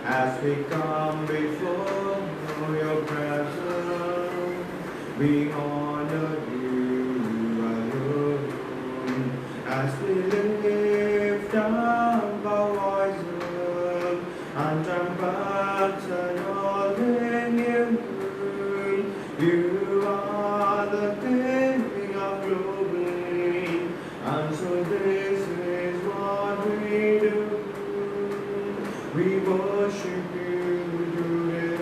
As we come before your presence, we honor you alone. As we lift up our voices and trumpets heralding you, you are the King of glory, and so this is what we do. We worship you today.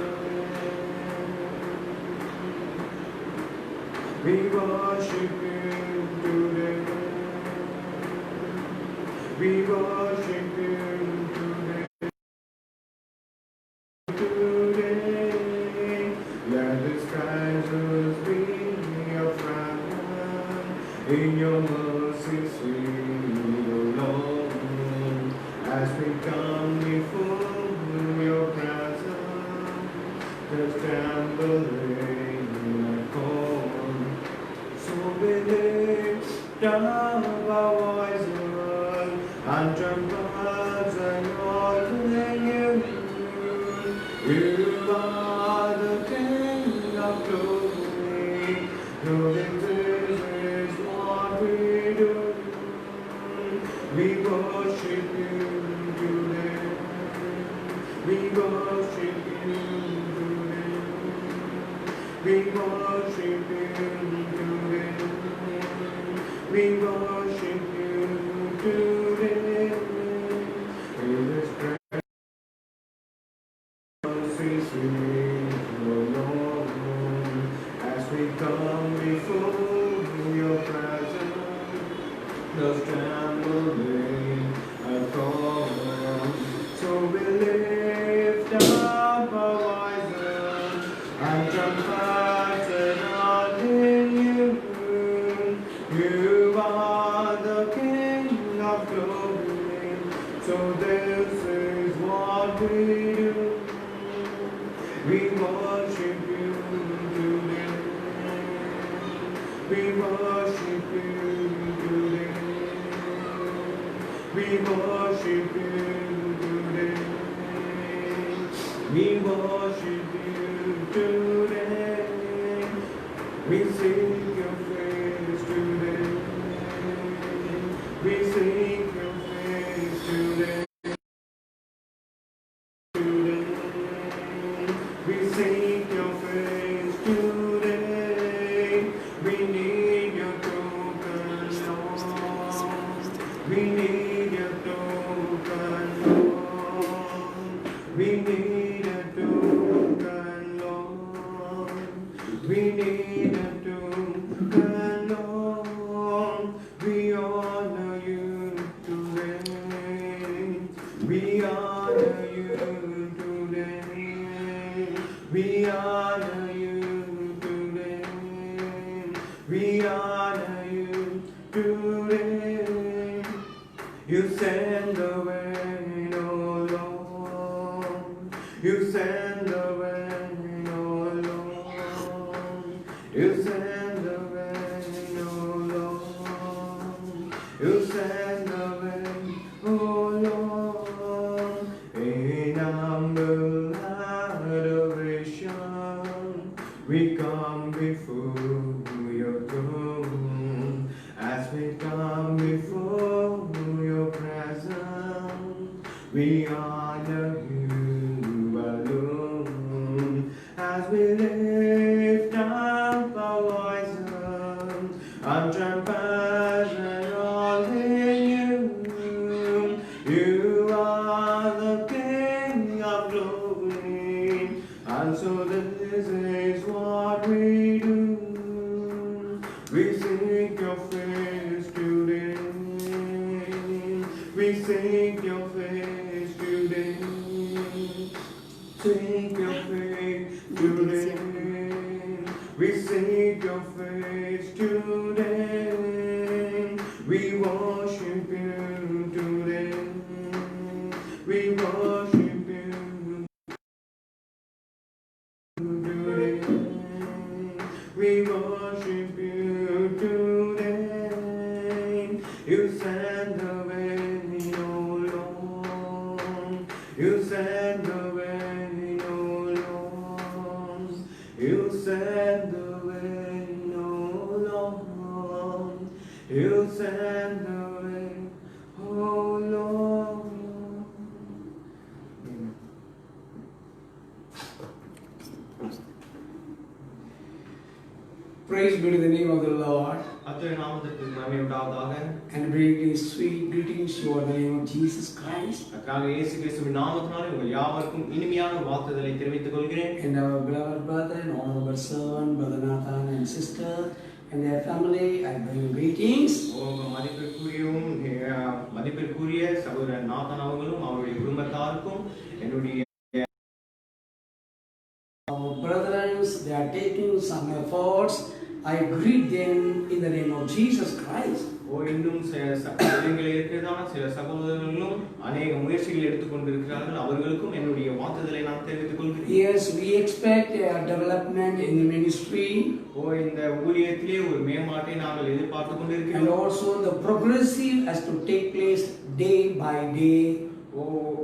We worship you today. We worship you today. Today, let this presence be your friend. In your mercy, sweet, O Lord, as we come before your presence, just trembling and cold. So we lift up our voices and trumpets and all you. You are the King of glory. Knowing this is what we do. We worship you today. We worship you today. We worship you today. We worship you today. In this presence, sweet, O Lord, as we come before your presence, those trembling and cold. So we lift up our voices and trumpets and all in you. You are the King of glory. So this is what we do. We worship you today. We worship you today. We worship you today. We worship you today. We seek your face today. We seek your face today. We seek your face today. We need your token, Lord. We need your token, Lord. We need a token, Lord. We need a token, Lord. We honor you today. We honor you today. We honor you today. We honor you today. You send the rain, oh Lord. You send the rain, oh Lord. You send the rain, oh Lord. You send the rain, oh Lord. In humble adoration, we come before your throne. As we come before your presence, we honor you alone. As we lift up our voices and trumpets and all in you, you are the King of glory, and so this is what we do. We seek your face today. We seek your face today. Seek your face today. We seek your face today. We worship you today. We worship you today. We worship you today. You send the rain, oh Lord. You send the rain. Praise be to the name of the Lord. கர்த்தருடைய நாமத்திற்கு மகிமை உண்டாவதாக. And bring these sweet greetings to you in the name of Jesus Christ. கர்த்தராகிய இயேசு கிறிஸ்துவின் நாமத்தினாலே உங்கள் யாவருக்கும் இனிமையான வாழ்த்துதலை தெரிவித்துக் கொள்கிறேன். And our beloved brother and honorable servant, Brother Nathan and sister and their family, I bring greetings. மதிப்பிற்குரிய சகோதரர் நாதன் அவர்களும் அவருடைய குடும்பத்தாருக்கும் என்னுடைய Our brothers, they are taking some efforts. I greet them in the name of Jesus Christ. இன்னும் இருக்கிறதான சில சகோதரர்களும் அநேக முயற்சிகள் எடுத்துக்கொண்டிருக்கிறார்கள். அவர்களுக்கும் என்னுடைய வாழ்த்துதலை நான் தெரிவித்துக் கொள்கிறேன். Yes, we expect a development in the ministry. இந்த ஊழியத்திலே ஒரு மேம்பாட்டை நாங்கள் எதிர்பார்த்துக் கொண்டிருக்கிறோம். And also the progressive has to take place day by day.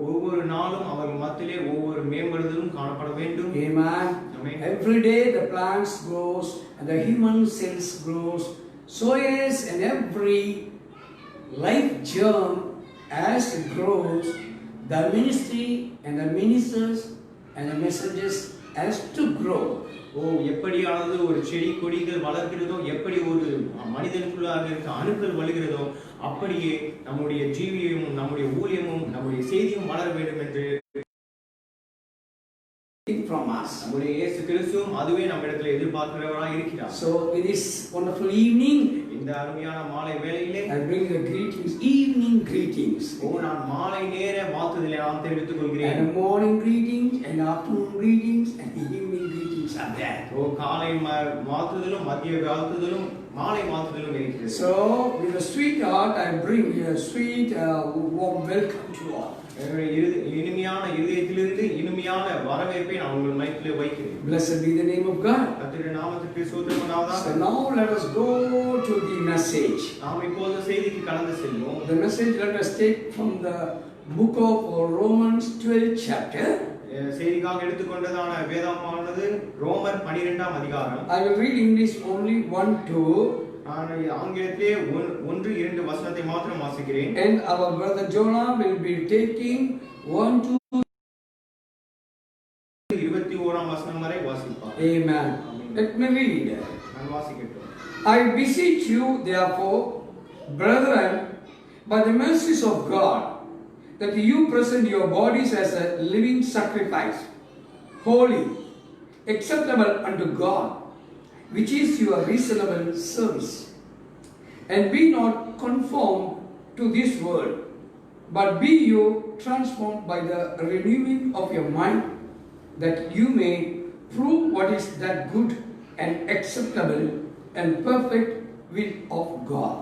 ஒவ்வொரு நாளும் அவர்கள் மத்தியிலே ஒவ்வொரு மேம்படுதலும் காணப்பட வேண்டும். Amen. Every day the plants grows and the human cells grows. So yes, and every life germ as it grows, the ministry and the ministers and the messengers has to grow. எப்படியானது ஒரு செடி கொடிகள் வளர்கிறதோ, எப்படி ஒரு மனிதனுக்குள்ளாக இருக்க அணுக்கள் வளர்கிறதோ, அப்படியே நம்முடைய ஜீவியமும் நம்முடைய ஊழியமும் நம்முடைய செய்தியும் வளர வேண்டும் என்று from us. நம்முடைய இயேசு கிறிஸ்துவும் அதுவே நம்மிடத்தில் எதிர்பார்க்கிறவராய் இருக்கிறார். So in this wonderful evening, இந்த அருமையான மாலை வேளையிலே I bring the greetings, evening greetings. நான் மாலை நேர வாழ்த்துதலை நான் தெரிவித்துக் கொள்கிறேன். And morning greetings and afternoon greetings and evening greetings are there. காலை வாழ்த்துதலும் மதிய வாழ்த்துதலும் மாலை வாழ்த்துதலும் இருக்கிறது. So with a sweet heart I bring a sweet warm welcome to you all. இனிமையான இதயத்திலிருந்து இனிமையான வரவேற்பை நான் உங்கள் மத்தியிலே வைக்கிறேன். Blessed be the name of God. கர்த்தருடைய நாமத்திற்கு ஸ்தோத்திரம் உண்டாவதாக. So now let us go to the message. நாம் இப்போது செய்திக்கு கடந்து செல்வோம். The message let us take from the book of Romans 12th chapter. செய்திக்காக எடுத்துக்கொண்டதான வேதமானது ரோமர் 12ஆம் அதிகாரம். I will read English only 1-2. நான் ஆங்கிலத்திலே 1-2 வசனத்தை மாத்திரம் வாசிக்கிறேன். And our brother Jonah will be taking 1-21 வசனம் வரை வாசிப்பார். Amen. Let me read. நான் வாசிக்கட்டும். I beseech you therefore, brethren, by the mercies of God, that you present your bodies as a living sacrifice, holy, acceptable unto God, which is your reasonable service. And be not conformed to this world, but be you transformed by the renewing of your mind, that you may prove what is that good and acceptable and perfect will of God.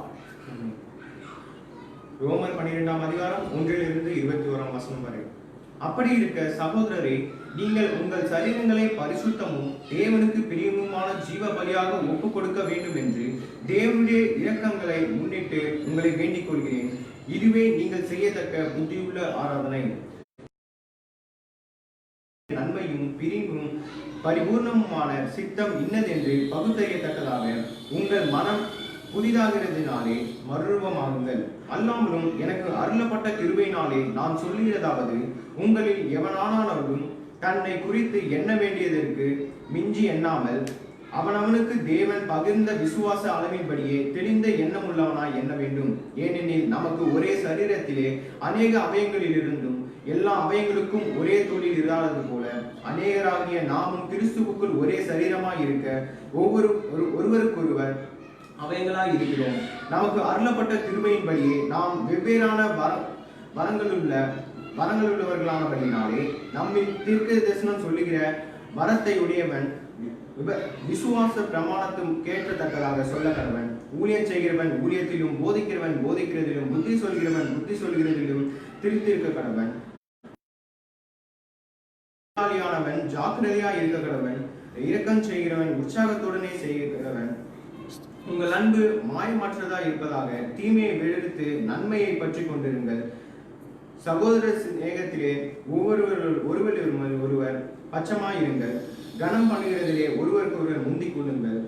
ரோமர் 12ஆம் அதிகாரம் 1-21 வசனம் வரை. அப்படி இருக்க சகோதரரே, நீங்கள் உங்கள் சரீரங்களை பரிசுத்தமும் தேவனுக்கு பிரியமுமான ஜீவ பலியாக ஒப்புக் கொடுக்க வேண்டும் என்று தேவனுடைய இரக்கங்களை முன்னிட்டு உங்களை வேண்டிக் கொள்கிறேன். இதுவே நீங்கள் செய்யத்தக்க புத்தியுள்ள ஆராதனை. நன்மையும் பிரிவும் பரிபூர்ணமுமான சித்தம் இன்னதென்று பகுத்தறியத்தக்கதாக உங்கள் மனம் புதிதாகிறதினாலே மறுரூபமாகுங்கள். அல்லாமலும் எனக்கு அருளப்பட்ட கிருபையினாலே நான் சொல்லுகிறதாவது, உங்களில் எவனானாலும் தன்னை குறித்து எண்ண வேண்டியதற்கு மிஞ்சி எண்ணாமல் அவனவனுக்கு தேவன் பகிர்ந்த விசுவாச அளவின்படியே தெளிந்த எண்ணம் உள்ளவனாய் எண்ண வேண்டும். ஏனெனில் நமக்கு ஒரே சரீரத்திலே அநேக அவயங்களிலிருந்தும் எல்லா அவயங்களுக்கும் ஒரே தொழில் இராதது போல அநேகராகிய நாமும் கிறிஸ்துவுக்குள் ஒரே சரீரமாய் இருக்க ஒருவருக்கொருவர் அவயங்களாய் இருக்கிறோம். நமக்கு அருளப்பட்ட கிருபையின்படியே நாம் வெவ்வேறான வரங்களுள்ளவர்களானபடினாலே நம்மில் தீர்க்க தரிசனம் சொல்லுகிற வரத்தை உடையவன் விசுவாச பிரமாணத்தும் கேட்கத்தக்கதாக சொல்ல கடவன். ஊழியம் செய்கிறவன் ஊழியத்திலும், போதிக்கிறவன் போதிக்கிறதிலும், புத்தி சொல்கிறவன் புத்தி சொல்கிறதிலும் திருத்திருக்க கடவன். ஜாக்கிரதையா இருக்க கடவன். இரக்கம் செய்கிறவன் உற்சாகத்துடனே செய்ய கடவன். உங்கள் அன்பு மாயமற்றதா இருப்பதாக தீமையை வெறுத்து நன்மையை பற்றி கொண்டிருங்கள். சகோதர சிநேகத்திலே ஒருவர் பட்சமாயிருங்கள். கனம் பண்ணுகிறதிலே ஒருவருக்கு ஒருவர் முந்திக் கொள்ளுங்கள்.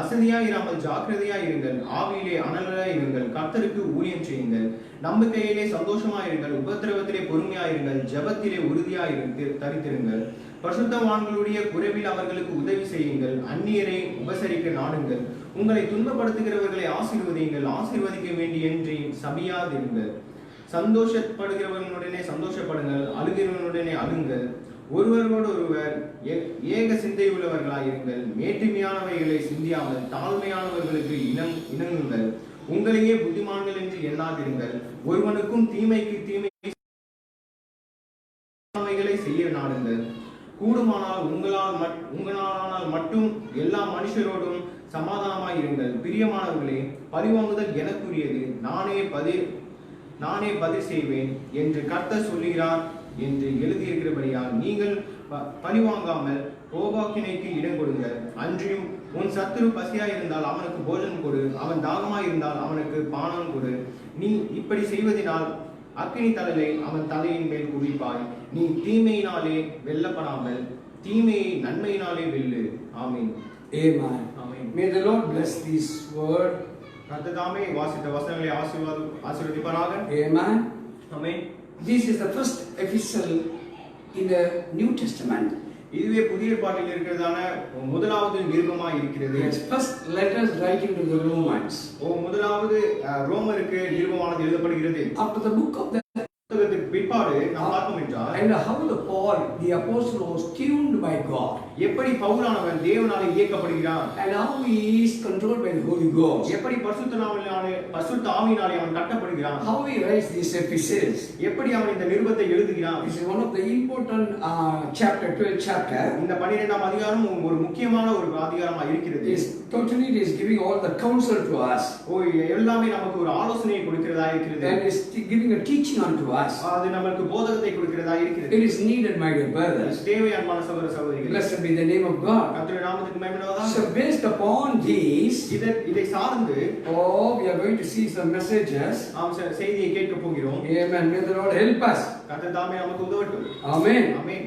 அசதியாயிராமல் ஜாக்கிரதையாயிருங்கள், ஆவியிலே அனலாயிருங்கள், கர்த்தருக்கு ஊழியம் செய்யுங்கள், நம்பிக்கையிலே சந்தோஷமாயிருங்கள், உபத்திரவத்திலே பொறுமையாயிருங்கள், ஜெபத்திலே தரித்திருங்கள், பரிசுத்தவான்களுடைய குறைவில் அவர்களுக்கு உதவி செய்யுங்கள், அந்நியரை உபசரிக்க நாடுங்கள், உங்களை துன்பப்படுத்துகிறவர்களை ஆசீர்வதியுங்கள், ஆசீர்வதிக்க வேண்டியன்றி சபியாதிருங்கள், சந்தோஷப்படுகிறவனுடனே சந்தோஷப்படுங்கள், அழுகிறவனுடனே அழுங்கள், ஒருவரோடு ஒருவர் ஏக சிந்தையுள்ளவர்களாயிருங்கள், மேட்டுமையானவைகளை சிந்தியாமல் தாழ்மையானவர்களுக்கு இணங்குங்கள், உங்களையே புத்திமான்கள் என்று எண்ணாதிருங்கள், ஒருவனுக்கும் தீமைக்கு தீமைகளை செய்ய நாடுங்கள், கூடுமானால் உங்களால் மட்டும் எல்லா மனுஷரோடும் சமாதானமாயிருங்கள். பிரியமானவர்களே, பழிவாங்குதல் எனக்குரியது, நானே பதில் செய்வேன் என்று கர்த்தர் சொல்லுகிறார் என்று எழுதியிருக்கிறபடியால் நீங்கள் பழிவாங்காமல் கோபாக்கினைக்கு இடம் கொடுங்கள். அன்றியும் உன் சத்துரு பசியாயிருந்தால் அவனுக்கு போஜனம் கொடு, அவன் தாகமாயிருந்தால் அவனுக்கு பானம் கொடு. நீ இப்படி செய்வதனால் அக்கினி தழலை அவன் தலையின் மேல் குவிப்பாய். நீ தீமையினாலே வெல்லப்படாமல் தீமையை நன்மையினாலே வெல்லு. ஆமென். Amen. Amen. May the Lord bless this word. கர்த்தர் வாசித்த வசனங்களை ஆசீர்வதிப்பாராக. Amen. Amen. This is the first epistle in the New Testament. இதுவே புதிய ஏற்பாட்டில் இருக்கிறதான முதலாவது நிருபமாய் இருக்கிறது. First letters writing to the Romans. முதலாவது ரோமருக்கு நிருபமானது எழுதப்படுகிறது. After the book of the புத்தகத்துக்கு பிற்பாடு நாம் பார்ப்போம் என்றால், and how the Paul the apostle was tuned by God. எப்படி பவுலானவன் தேவனாலே இயக்கப்படுகிறான், and how he is controlled by the Holy Ghost. எப்படி பரிசுத்த ஆவியினாலே அவன் கட்டப்படுகிறான், how he writes these epistles. எப்படி அவன் இந்த நிருபத்தை எழுதுகிறான். This is one of the important chapter 12 chapter. இந்த 12ஆம் அதிகாரம் ஒரு முக்கியமான ஒரு அதிகாரமாக இருக்கிறது. Is totally it is giving all the counsel to us. எல்லாமே நமக்கு ஒரு ஆலோசனையை கொடுக்கிறதா இருக்கிறது. and is giving a teaching unto us. அது நமக்கு போதகத்தை கொடுக்கிறதா இருக்கிறது. It is needed, my dear brothers. தேவை அன்பான சகோதர சகோதரிகளே. Blessed be the name of God. கர்த்தருடைய நாமத்துக்கு மகிமை உண்டாவதாக. So based upon these, இதை சார்ந்து we are going to see some messages. நாம் செய்தியை கேட்க போகிறோம். Amen. May the Lord help us. கர்த்தர் தாமே நமக்கு உதவட்டும். Amen. Amen.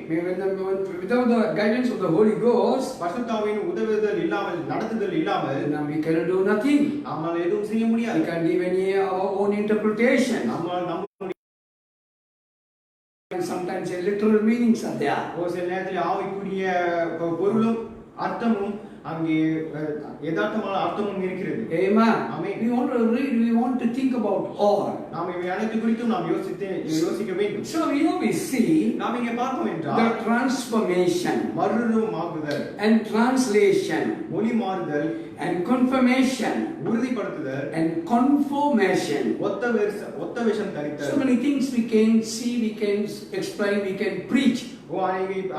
Without the guidance of the Holy Ghost, பரிசுத்த ஆவியின் உதவுதல் இல்லாமல், நடத்துதல் இல்லாமல், we cannot do nothing. நம்மால் எதுவும் செய்ய முடியாது. We can't give any our own interpretation. Sometimes literal meanings are there. ஒரு சில நேரத்தில் ஆவிக்குரிய பொருளும் அர்த்தமும் அங்கே யதார்த்தமான அர்த்தமும் இருக்கிறது. Amen. Amen. We want to read, we want to think about all. நாம் இவை அனைத்து குறித்தும் நாம் யோசிக்க வேண்டும். So here we see நாம் இங்கே பார்ப்போம் என்றால் the transformation, மறுரூபமாகுதல், and translation, மொழி மாறுதல், and confirmation, உறுதிப்படுத்துதல், and confirmation. ஒத்த வேஷம் தரித்தல். So many things we can see, we can explain, we can preach.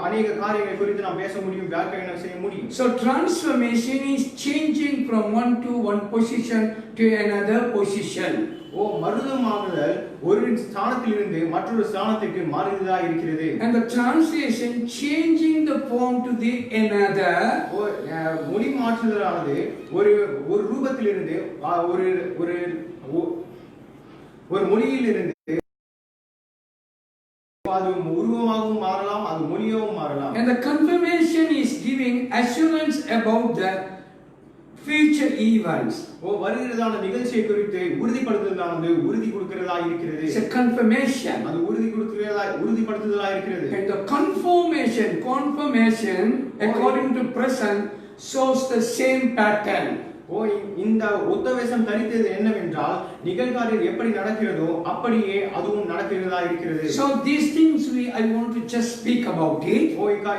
அநேக காரியங்களை குறித்து நாம் பேச முடியும், வியாக்கியானம் செய்ய முடியும். So transformation is changing from one position to another position. மறுரூபமாகுதல் ஒரு ஸ்தானத்திலிருந்து மற்றொரு ஸ்தானத்துக்கு மாறுதலா இருக்கிறது. And the translation changing the form to the another. மொழி மாற்றுதலானது ஒரு ரூபத்திலிருந்து ஒரு மொழியிலிருந்து அது உருவமாகவும் மாறலாம், அது மொழியாகவும் மாறலாம். And the confirmation is giving assurance about the future events. வருகிறதான நிகழ்ச்சியை குறித்து உறுதிப்படுத்துதலானது உறுதி கொடுக்கிறதா இருக்கிறது. It's a confirmation. அது உறுதிப்படுத்துதலா இருக்கிறது. And the confirmation according to present shows the same pattern. இந்த ஒத்தவேஷம் தரித்தது என்னவென்றால் நிகழ்காரியம் எப்படி நடக்கிறதோ அப்படியே அதுவும் நடக்கிறதா இருக்கிறது. So these things I want to just speak about it.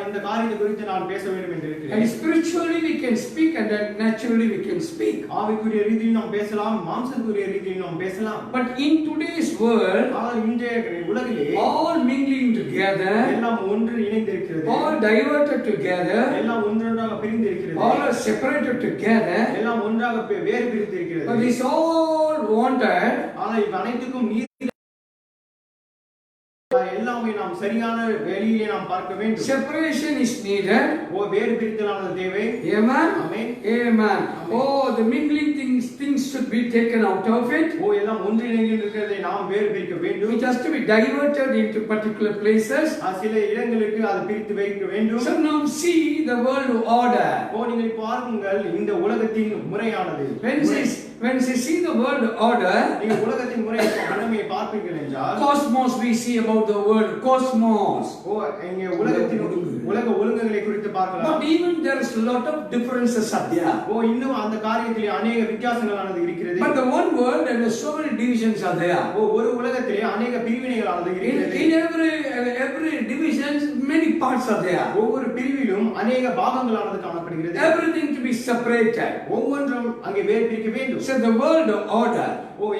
இந்த காரியத்தை குறித்து நான் பேச வேண்டும் என்று இருக்கிறேன். And spiritually we can speak, and then naturally we can speak. ஆவிக்குரிய ரீதியில் நாம் பேசலாம், மாம்சக்குரிய ரீதியில் நாம் பேசலாம். But in today's world, இன்றைய உலகிலே all mingling together, எல்லாம் ஒன்று இணைந்திருக்கிறது, all diverted together, எல்லாம் ஒன்றொன்றாக பிரிந்திருக்கிறது, all are separated together, எல்லாம் ஒன்றாக வேறு பிரிந்திருக்கிறது. but it's all wanted. ஆனால் இவை அனைத்துக்கும் நீதி எல்லாமே நாம் சரியான வழியிலே நாம் பார்க்க வேண்டும். Separation is needed. வேறு பிரித்தலானது தேவை. Amen. Amen. Amen. Oh, the mingling things should be taken out of it. எல்லாம் ஒன்றிணைந்து இருக்கிறதை நாம் வேறு பிரிக்க வேண்டும். It has to be diverted into particular places. சில இடங்களுக்கு அது பிரித்து வைக்க வேண்டும். So now see the world order. நீங்கள் பாருங்கள் இந்த உலகத்தின் முறையானது. When you see the world order, நீங்க உலகத்தின் முறையை பார்ப்பீர்கள் என்றால் cosmos we see about the world cosmos. இங்க உலகத்தின் உலக ஒழுங்குகளை குறித்து பார்க்கலாம். But even there is a lot of differences are there. இன்னும் அந்த காரியத்திலே अनेक வித்தியாசங்களானது இருக்கிறது. But the one world and so many divisions are there. ஒரு உலகத்திலே अनेक பிரிவினைகளானது இருக்கிறது. In every divisions many parts are there. ஒவ்வொரு பிரிவிலும் अनेक பாகங்களானது காணப்படுகிறது. Everything to be separated. ஒவ்வொன்றும் அங்கே வேறு பிரிக்க வேண்டும். So the world order.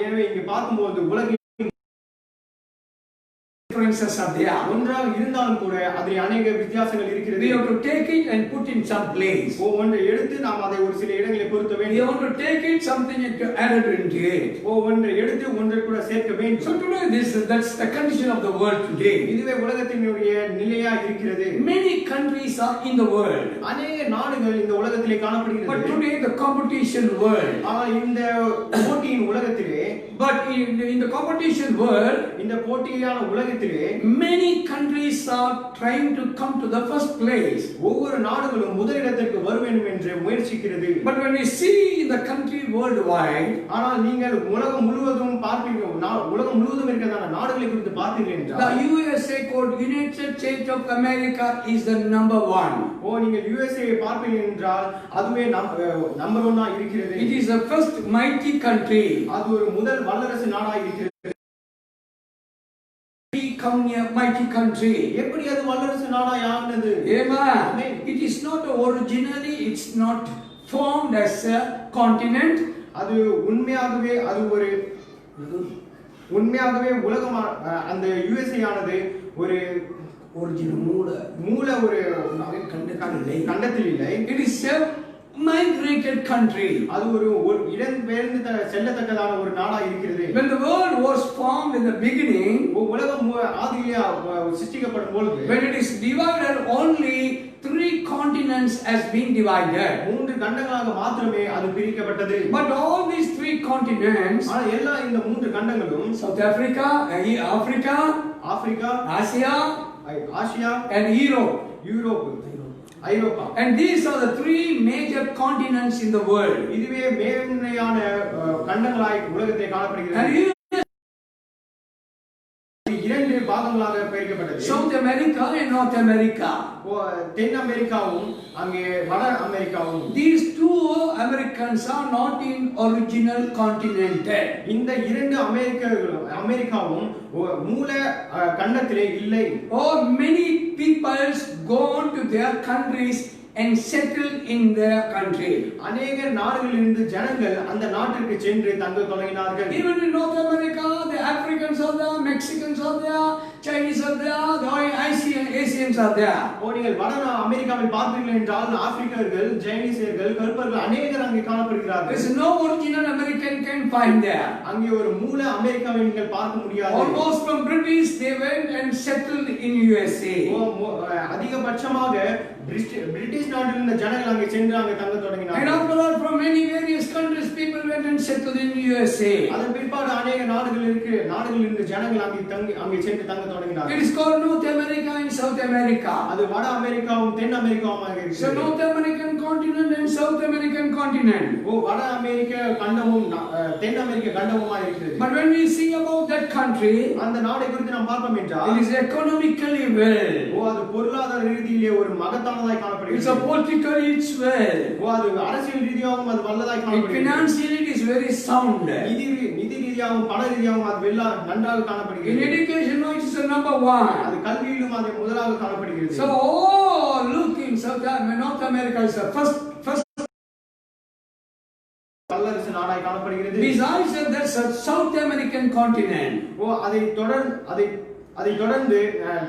எனவே இங்க பார்க்கும்போது உலக differences are there. ஒன்றாக இருந்தாலும் கூட அதில் अनेक வித்தியாசங்கள் இருக்கிறது. We have to take it and put in some place. ஒன்றை எடுத்து நாம் அதை ஒரு சில இடங்களில் பொருத்த வேண்டும். We have to take it something and to add it into it. ஒன்றை எடுத்து ஒன்றை கூட சேர்க்க வேண்டும். So today that's the condition of the world today. இதுவே உலகத்தினுடைய நிலையா இருக்கிறது. Many countries are in the world. अनेक நாடுகள் இந்த உலகத்திலே காணப்படுகிறது. But today the competition world. ஆனால் இந்த போட்டியின் உலகத்திலே in the competition world, இந்த போட்டியான உலகத்திலே many countries are trying to come to the first place. ஒவ்வொரு நாடுகளும் முதலிடத்திற்கு வர வேண்டும் என்று முயற்சிக்கிறது. But when we see the country worldwide, ஆனால் நீங்கள் உலகம் முழுவதும் பார்ப்பீர்கள், உலகம் முழுவதும் இருக்கிறதான நாடுகளை குறித்து பார்த்தீர்கள் என்றால் the USA called United States of America is the number one. நீங்கள் USA பார்ப்பீர்கள் என்றால் அதுவே நம்பர் 1 ஆ இருக்கிறது. It is the first mighty country. அது ஒரு முதல் வல்லரசு நாடா இருக்கிறது. Become a mighty country. எப்படி அது வல்லரசு நாடா ஆனது? Amen. It is not originally, it's not formed as a continent. அது உண்மையாகவே உலகம் அந்த USA ஆனது ஒரு ஒரிஜினல் மூல ஒரு கண்டத்தில் இல்லை. It is a migrated country. அது ஒரு இடம்பெயர்ந்து செல்லத்தக்கதான ஒரு நாடா இருக்கிறது. When the world was formed in the beginning, உலகம் ஆதியிலே சிருஷ்டிக்கப்படும் பொழுது when it is divided, only 3 continents has been divided. 3 கண்டங்களாக மாத்திரமே அது பிரிக்கப்பட்டது. But all these 3 continents, எல்லா இந்த 3 கண்டங்களும் South Africa, Africa, Asia, and Europe. Europe. And these are the 3 major continents in the world. இதுவே மேன்மையான கண்டங்களாய் உலகத்தை காணப்படுகிறது. இரண்டு பாகங்களாக பிரிக்கப்பட்டது. South America and North America. தென் அமெரிக்காவும் அங்கே வட அமெரிக்காவும். These 2 Americans are not in original continent. இந்த இரண்டு அமெரிக்காவும் மூல கண்டத்திலே இல்லை. Many peoples go to their countries and settle in their country. अनेक நாடுகளிலிருந்து ஜனங்கள் அந்த நாட்டிற்கு சென்று தங்க தொடங்கினார்கள். Even in North America, the Africans are there, Mexicans are there, Chinese are there, the Asians are there. நீங்கள் வட அமெரிக்காவில் பார்த்தீர்கள் என்றால் ஆப்பிரிக்கர்கள், சைனீசியர்கள், கருப்பர்கள் அநேகர் அங்கே காணப்படுகிறார்கள். There is no original American can find there. அங்கே ஒரு மூல அமெரிக்காவை நீங்கள் பார்க்க முடியாது. Almost from British they went and settled in USA. அதிகபட்சமாக பிரிட்டிஷ் நாட்டில் இருந்த ஜனங்கள் அங்கே சென்று அங்கே தங்க தொடங்கினார்கள். And after that from many various countries people went and settled in USA. அதன் பிற்பாடு अनेक நாடுகளில் இருந்த ஜனங்கள் அங்கே சென்று தங்க தொடங்கினார்கள். It is called North America and South America. அது வட அமெரிக்காவும் தென் அமெரிக்காவுமாக இருக்கிறது. So North American continent and South American continent. வட அமெரிக்க கண்டமும் தென் அமெரிக்க கண்டமுமாக இருக்கிறது. But when we see about that country, அந்த நாடை குறித்து நாம் பார்ப்போம் என்றால் it is economically well. அது பொருளாதார ரீதியிலே ஒரு மகத்தானதாய் காணப்படுகிறது. It's a politically it's well. அது அரசியல் ரீதியாகவும் அது வல்லதாய் காணப்படுகிறது. Financially it is very sound. நிதி ரீதியாகவும் பண ரீதியாகவும் அது நன்றாக காணப்படுகிறது. In education it is the number 1. அது கல்வியிலும் அது முதலாக காணப்படுகிறது. So look in North America is the first வல்லரசு நாடாய் காணப்படுகிறது. Besides that there's a South American continent. அதை தொடர்ந்து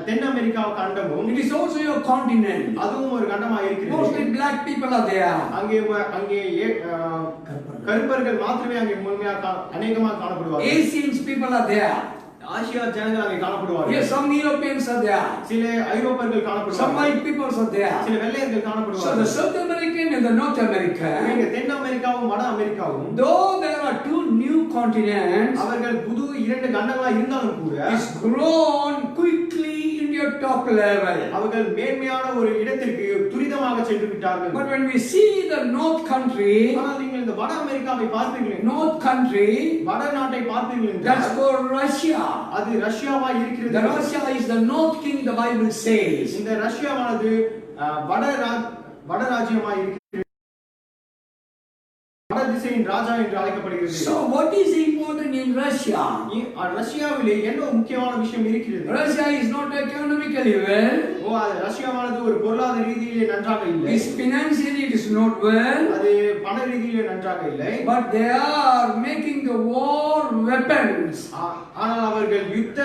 தென் America கண்டமும் it is also a continent. அதுவும் ஒரு கண்டமாக இருக்கிறது. Mostly black people are there. அங்கே கருப்பர்கள் மாத்திரமே அங்கே முழுமையாக அநேகமாக காணப்படுவார்கள். Asians people are there. ஆசியா ஜனங்கள் அங்கே காணப்படுவார்கள். Yes, some Europeans are there. சில ஐரோப்பர்கள் Some காணப்படுவார்கள். white people are there. சில வெள்ளையர்கள் So the காணப்படுவார்கள். South American and the North America, இங்க தென் அமெரிக்காவும் வட அமெரிக்காவும் though there are two new continents, அவர்கள் புது இரண்டு கண்டங்களா இருந்தாலும் கூட is grown quickly into your top level. அவர்கள் மேன்மையான ஒரு இடத்திற்கு துரிதமாக சென்று விட்டார்கள். But when we see the North country, ஆனால் நீங்கள் இந்த வட அமெரிக்காவை பார்ப்பீர்கள், North country, வட நாட்டை பார்ப்பீர்கள் that's என்றால் for Russia. அது ரஷ்யாவா இருக்கிறது. The Russia is the North king, the Bible says. இந்த ரஷ்யாவானது வட ராஜ்யமா இருக்கிறது. வட திசையின் ராஜா என்று அழைக்கப்படுகிறது. So what is important in Russia? ரஷ்யாவிலே என்ன முக்கியமான விஷயம் இருக்கிறது? Russia is not economically well. அது ரஷ்யாவானது ஒரு பொருளாதார ரீதியிலே நன்றாக இல்லை. It's financially it is not well. அது பண ரீதியிலே நன்றாக இல்லை. But they are making the war weapons. ஆனால் அவர்கள் யுத்த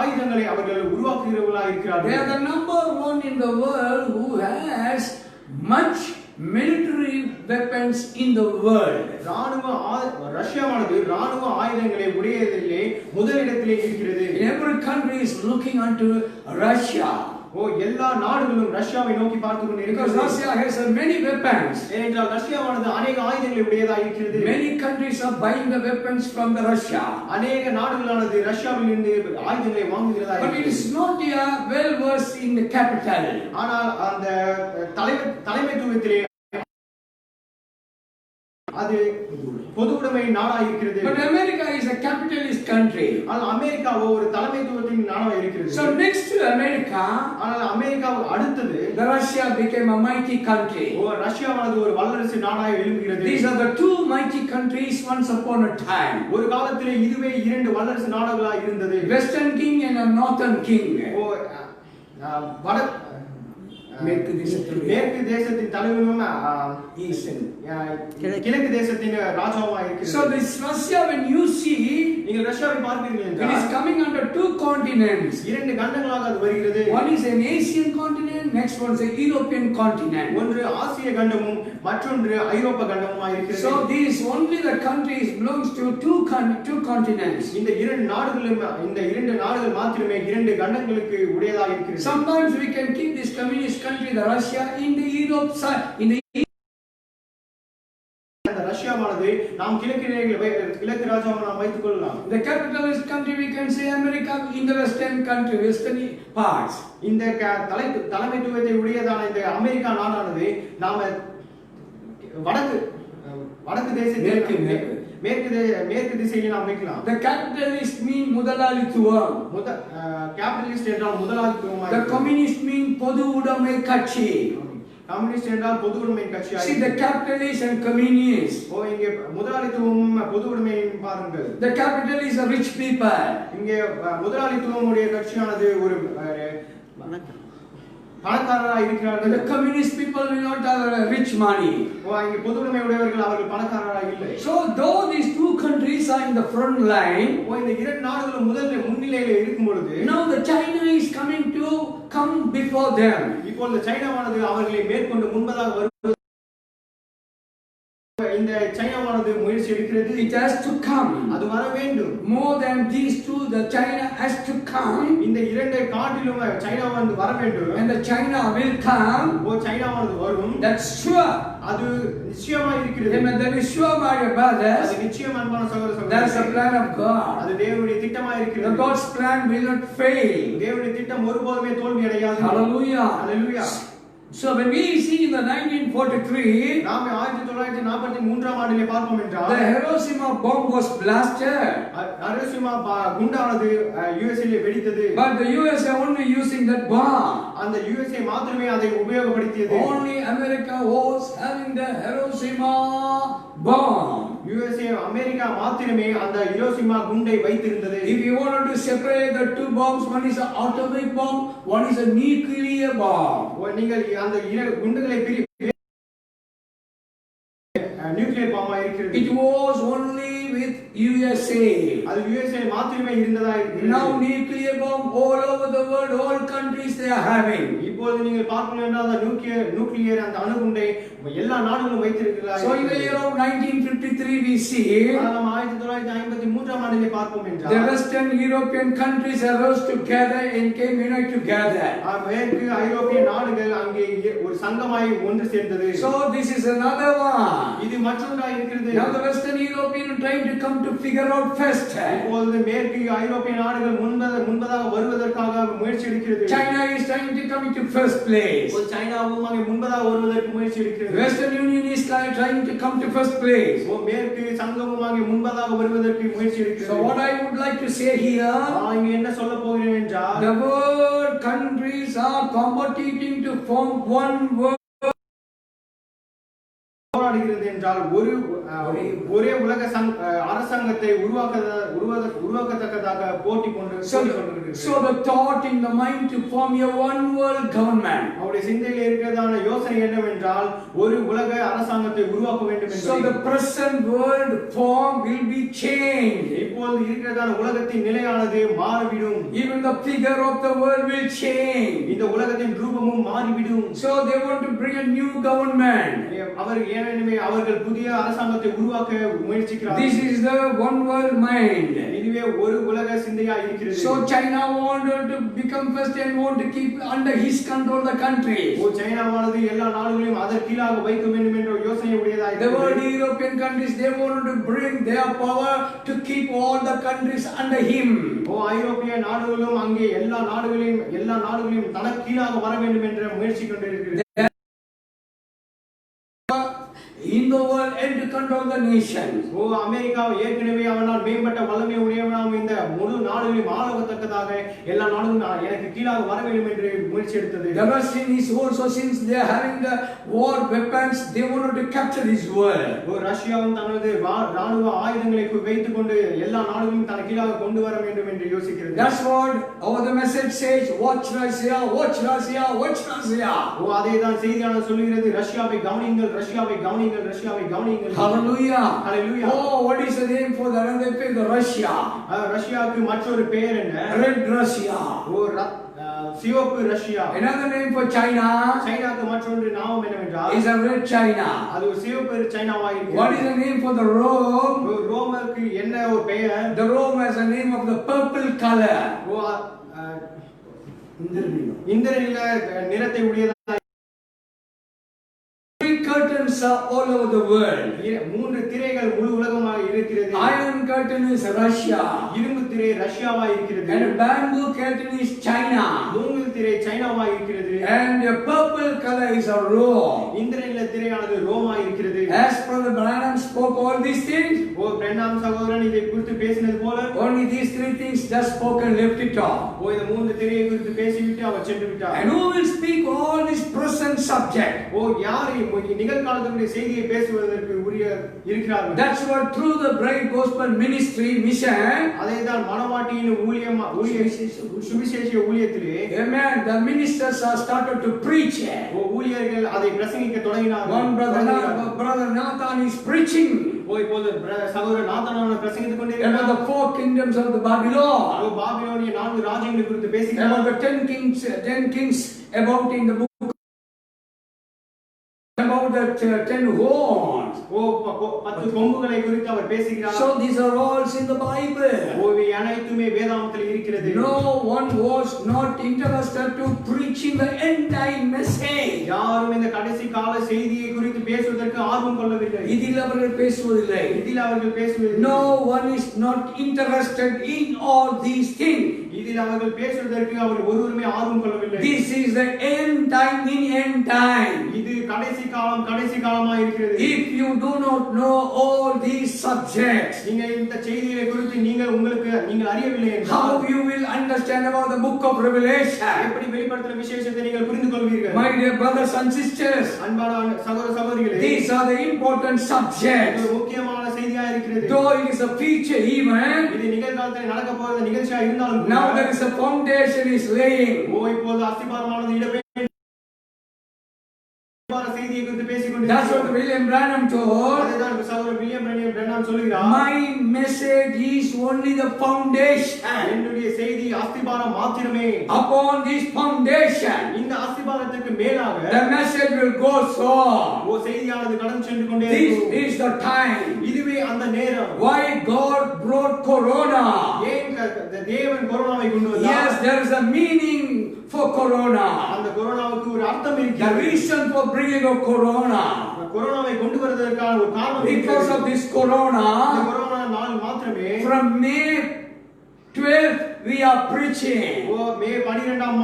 ஆயுதங்களை அவர்கள் உருவாக்குகிறவர்களாக இருக்கிறார்கள். They are the number one in the world who has much military weapons in the world. ரஷ்யாவானது ராணுவ ஆயுதங்களை உடையதிலே முதலிடத்திலே இருக்கிறது. Every country is looking unto Russia. எல்லா நாடுகளும் ரஷ்யாவை நோக்கி பார்த்து கொண்டிருக்கிறது. Because Russia has many weapons. ஏனென்றால் ரஷ்யாவானது अनेक ஆயுதங்களை உடையதாக இருக்கிறது. Many countries are buying the weapons from the Russia. अनेक நாடுகளானது ரஷ்யாவில் இருந்து ஆயுதங்களை வாங்குகிறதா But it is not well versed in the capital. ஆனால் அந்த தலைமைத்துவத்திலே அது பொதுவுடைமை நாடா இருக்கிறது. But America is a capitalist country. ஆனால் அமெரிக்காவோ ஒரு தலைமைத்துவத்தின் நாடா இருக்கிறது. So next to America, ஆனால் அமெரிக்காவுக்கு அடுத்தது the Russia became a mighty country. ரஷ்யாவானது ஒரு வல்லரசு நாடாக எழும்புகிறது. These are the two mighty countries once upon a time. ஒரு காலத்திலே இதுவே இரண்டு வல்லரசு நாடுகளாக இருந்தது. Western king and a northern king. வட மேற்கு தேசத்தின் தலைவனும் கிழக்கு தேசத்தின் ராஜாவாக இருக்கிறது. So this Russia, when you see, நீங்கள் ரஷ்யாவை பார்ப்பீர்கள் என்றால் it is coming under two continents. இரண்டு கண்டங்களாக அது வருகிறது. One is an Asian continent, next one is a European continent. ஒன்று ஆசிய கண்டமும் மற்றொன்று ஐரோப்பா கண்டமுமாக இருக்கிறது. So these only the countries belongs to two continents. இந்த இரண்டு நாடுகள் மாத்திரமே இரண்டு கண்டங்களுக்கு உடையதாக இருக்கிறது. Sometimes we can keep this communist country, the Russia, in the Europe side, in the ரஷ்யாவானது நாம் கிழக்கு ராஜ்யமாக நாம் வைத்துக் கொள்ளலாம். The capitalist country we can say America in the western parts. இந்த தலைமைத்துவத்தை உடையதான இந்த அமெரிக்கா நாடானது நாம வடக்கு தேசத்தில் மேற்கு திசையில் நாம் வைக்கலாம். The capitalist mean முதலாளித்துவம். கேபிட்டலிஸ்ட் என்றால் முதலாளித்துவம். The communist mean பொது உடைமை கட்சி. கம்யூனிஸ்ட் என்றால் பொது உடைமை கட்சி. See the capitalist and communist. இங்கே முதலாளித்துவம் பொது உடைமை பாருங்கள். The capitalist are rich people. இங்கே முதலாளித்துவம் உடைய கட்சியானது ஒரு பணக்காரராக இருக்கிறார்கள். The communist people will not have rich money. இங்கே பொது உடைமை உடையவர்கள் அவர்கள் பணக்காரராக இல்லை. So though these two countries are in the front line, இந்த இரண்டு நாடுகளும் முன்னிலையில் இருக்கும் பொழுது now the China is coming to come before them. இப்பொழுது சைனாவானது அவர்களை மேற்கொண்டு முன்பதாக வருவது. இந்த சைனாவானது முயற்சி எடுக்கிறது. It has to come. அது வர வேண்டும். More than these two, the China has to come. இந்த இரண்டை காட்டிலும் சைனாவானது வர வேண்டும். And the China will come. சைனாவானது வரும். That's sure. அது நிச்சயமா இருக்கிறது. Amen. That is sure, my brothers. அது நிச்சயம் அன்பான சகோதர That's the plan of God. அது தேவனுடைய திட்டமா இருக்கிறது. The God's plan will not fail. தேவனுடைய திட்டம் ஒருபோதுமே தோல்வி அடையாது. Hallelujah. Hallelujah. So when we see in the 1943, நாம் 1943 ஆம் ஆண்டிலே பார்ப்போம் என்றால் the Hiroshima bomb was blasted. Hiroshima குண்டானது யுஎஸ்ஏ வெடித்தது. But the USA only using that bomb. அந்த யுஎஸ்ஏ மாத்திரமே அதை உபயோகப்படுத்தியது. Only America was having the Hiroshima bomb. USA America மாத்திரமே அந்த ஹிரோஷிமா குண்டை வைத்திருந்தது. If you wanted to separate the two bombs, one is an atomic bomb, one is a nuclear bomb. நீங்கள் அந்த குண்டுகளை நியூக்ளியர் பாம்பா இருக்கிறது. It was only with USA. அது USA மாத்திரமே இருந்ததா இருக்கிறது. Now nuclear bomb all over the world, all countries they are having. இப்பொழுது நீங்கள் பார்க்கணும் என்றால் அந்த நியூக்ளியர் அந்த அணுகுண்டை எல்லா நாடுகளும் வைத்திருக்கிறார்கள். So in the year of 1953 we see நாம் 1953 ஆண்டிலே பார்ப்போம் என்றால் the Western European countries arose together and came united together. மேற்கு ஐரோப்பிய நாடுகள் அங்கே ஒரு சங்கமாய் ஒன்று சேர்ந்தது. So this is another one. இது மற்றொன்றாய் இருக்கிறது. Now the Western European trying to come to figure out first. இப்பொழுது மேற்கு ஐரோப்பிய நாடுகள் முன்பதாக வருவதற்காக முயற்சி எடுக்கிறது. China is trying to come into first place. சைனாவும் அங்கே முன்பதாக வருவதற்கு முயற்சி எடுக்கிறது. Western Union is trying to come to first place. மேற்கு சங்கமும் அங்கே முன்பதாக வருவதற்கு முயற்சி எடுக்கிறது. So what I would like to say here, இங்கே என்ன சொல்ல போகிறேன் என்றால் the world countries are competing to form one world. போராடுகிறது என்றால் ஒரே உலக அரசாங்கத்தை உருவாக்கத்தக்கதாக போட்டி கொண்டிருக்கிறது. So the thought in the mind to form a one world government. அவருடைய சிந்தையில் இருக்கிறதான யோசனை என்னவென்றால் ஒரு உலக அரசாங்கத்தை உருவாக்க வேண்டும் என்று. So the present world form will be changed. இப்பொழுது இருக்கிறதான உலகத்தின் நிலையானது மாறிவிடும். Even the figure of the world will change. இந்த உலகத்தின் ரூபமும் மாறிவிடும். So they want to bring a new government. அவர்கள் புதிய அரசாங்கத்தை உருவாக்க முயற்சிக்கிறார்கள். This is the one world mind. இதுவே ஒரு உலக சிந்தையா இருக்கிறது. So China wanted to become first and want to keep under his control the country. சைனாவானது எல்லா நாடுகளையும் அதற்கு கீழாக வைக்க வேண்டும் என்ற யோசனை உடையதா The world European countries they wanted to bring their power to keep all the countries under him. ஐரோப்பிய நாடுகளும் அங்கே எல்லா நாடுகளையும் தனக்கு கீழாக வர வேண்டும் என்ற முயற்சி கொண்டிருக்கிறது. In the world and to control the nations. America ஏற்கனவே அவனால் மேம்பட்ட வல்லமை உடையவனாம் இந்த முழு நாடுகளையும் ஆளத்தக்கதாக எல்லா நாடுகளும் எனக்கு கீழாக வர வேண்டும் என்று முயற்சி எடுத்தது. The Russian is also since they are having the war weapons they wanted to capture this world. ரஷ்யாவும் தனது ராணுவ ஆயுதங்களை வைத்துக் கொண்டு எல்லா நாடுகளையும் தனக்கு கீழாக கொண்டு வர வேண்டும் என்று யோசிக்கிறது. That's what our the message says, watch Russia, watch Russia, watch Russia. அதேதான் செய்தியாளர் சொல்லுகிறது, ரஷ்யாவை கவனியுங்கள், ரஷ்யாவை கவனியுங்கள், ரஷ்யாவை கவனியுங்கள். Hallelujah. Hallelujah. Oh, what is the name for the another place? The Russia. ரஷ்யாவுக்கு மற்றொரு பெயர் என்ன? Red Russia. சிவப்பு Russia. Another name for China. சைனாக்கு மற்றொரு நாமம் என்னவென்றால் is a red China. அது ஒரு சிவப்பு சைனாவா இருக்கிறது. What is the name for the Rome? ரோமருக்கு என்ன ஒரு பெயர்? The Rome has a name of the purple color. இந்திரனில நிறத்தை உடையது. Curtains are all over the world. மூன்று திரைகள் முழு உலகமாக இருக்கிறது. Iron curtain is Russia. இரும்பு திரை ரஷ்யாவா இருக்கிறது. And bamboo curtain is China. மூங்கில் திரை சைனாவா இருக்கிறது. And the purple color is a Rome. இந்திரனில திரையானது ரோமா இருக்கிறது. As Brother Branham spoke all these things. பிரண்ணாம் சகோதரன் இதை குறித்து பேசினது போல only these three things just spoken left it off. இந்த மூன்று திரையை குறித்து பேசிவிட்டு அவர் சென்று விட்டார். And who will speak all this present subject? யார் நிகழ்காலத்துடைய செய்தியை பேசுவதற்கு உரிய இருக்கிறார்கள். That's what through the Bride Gospel Ministry mission. அதேதான் மனவாட்டியின் சுவிசேஷ ஊழியத்திலே amen the ministers are started to preach. ஊழியர்கள் அதை பிரசங்கிக்க தொடங்கினார்கள். One brother Nathan is preaching. இப்போது சகோதரர் நாத்தான் பிரசங்கித்துக் கொண்டிருக்கிறார். about the four kingdoms of the Babylon. பாபிலோனிய நான்கு ராஜ்யங்களை குறித்து பேசுகிறார். about the 10 kings about in the book about the 10 horns. 10 கொம்புகளை குறித்து அவர் பேசுகிறார். So these are all in the Bible. இவை அனைத்துமே வேதாகமத்தில் இருக்கிறது. No one was not interested to preaching the end time message. யாரும் இந்த கடைசி கால செய்தியை குறித்து பேசுவதற்கு ஆர்வம் கொள்ளவில்லை. இதில் அவர்கள் பேசுவதில்லை. No one is not interested in all these things. இதில் அவர்கள் பேசுவதற்கு அவர்கள் ஒருவருமே ஆர்வம் கொள்ளவில்லை. This is the end time in end time. இது கடைசி காலமாய் இருக்கிறது. If you do not know all these subjects, நீங்கள் இந்த செய்திகளை குறித்து நீங்கள் அறியவில்லை என்றால் how you will understand about the book of Revelation? எப்படி வெளிப்படுத்தின விசேஷத்தை நீங்கள் புரிந்து கொள்வீர்கள்? My dear brothers and sisters, அன்பான சகோதர சகோதரிகளே, these are the important subjects. இது முக்கியமான செய்தியா இருக்கிறது. Though it is a future event, இது நிகழ்காலத்தில் நடக்க போகிற நிகழ்ச்சியா இருந்தாலும் now there is a foundation is laying. இப்போது அஸ்திபாரமானது இடவே செய்தியை குறித்து பேசிக்கொண்டிருக்கிறோம். That's what William Branham told. அதுதான் சகோதரர் வில்லியம் பிரான்ஹாம் சொல்கிறார். My message is only the foundation. என்னுடைய செய்தி அஸ்திபாரம் மாத்திரமே. Upon this foundation foundation, இந்த அஸ்திபாரத்துக்கு மேலாக the message will go on. செய்தியானது கடந்து சென்று கொண்டே This இருக்கும். is the time. இதுவே அந்த நேரம். Why God brought Corona? ஏன் தேவன் கொரோனாவை கொண்டு வந்தார்? Yes, there is a meaning for Corona. அந்த கொரோனாவுக்கு ஒரு அர்த்தம் The இருக்கிறது. reason for bringing of Corona, கொரோனாவை கொண்டு வருவதற்கான ஒரு காரணம் because of இருக்கிறது. this Corona, இந்த கொரோனா நாள் மாத்திரமே from May 12th we are preaching. மே 12ஆம்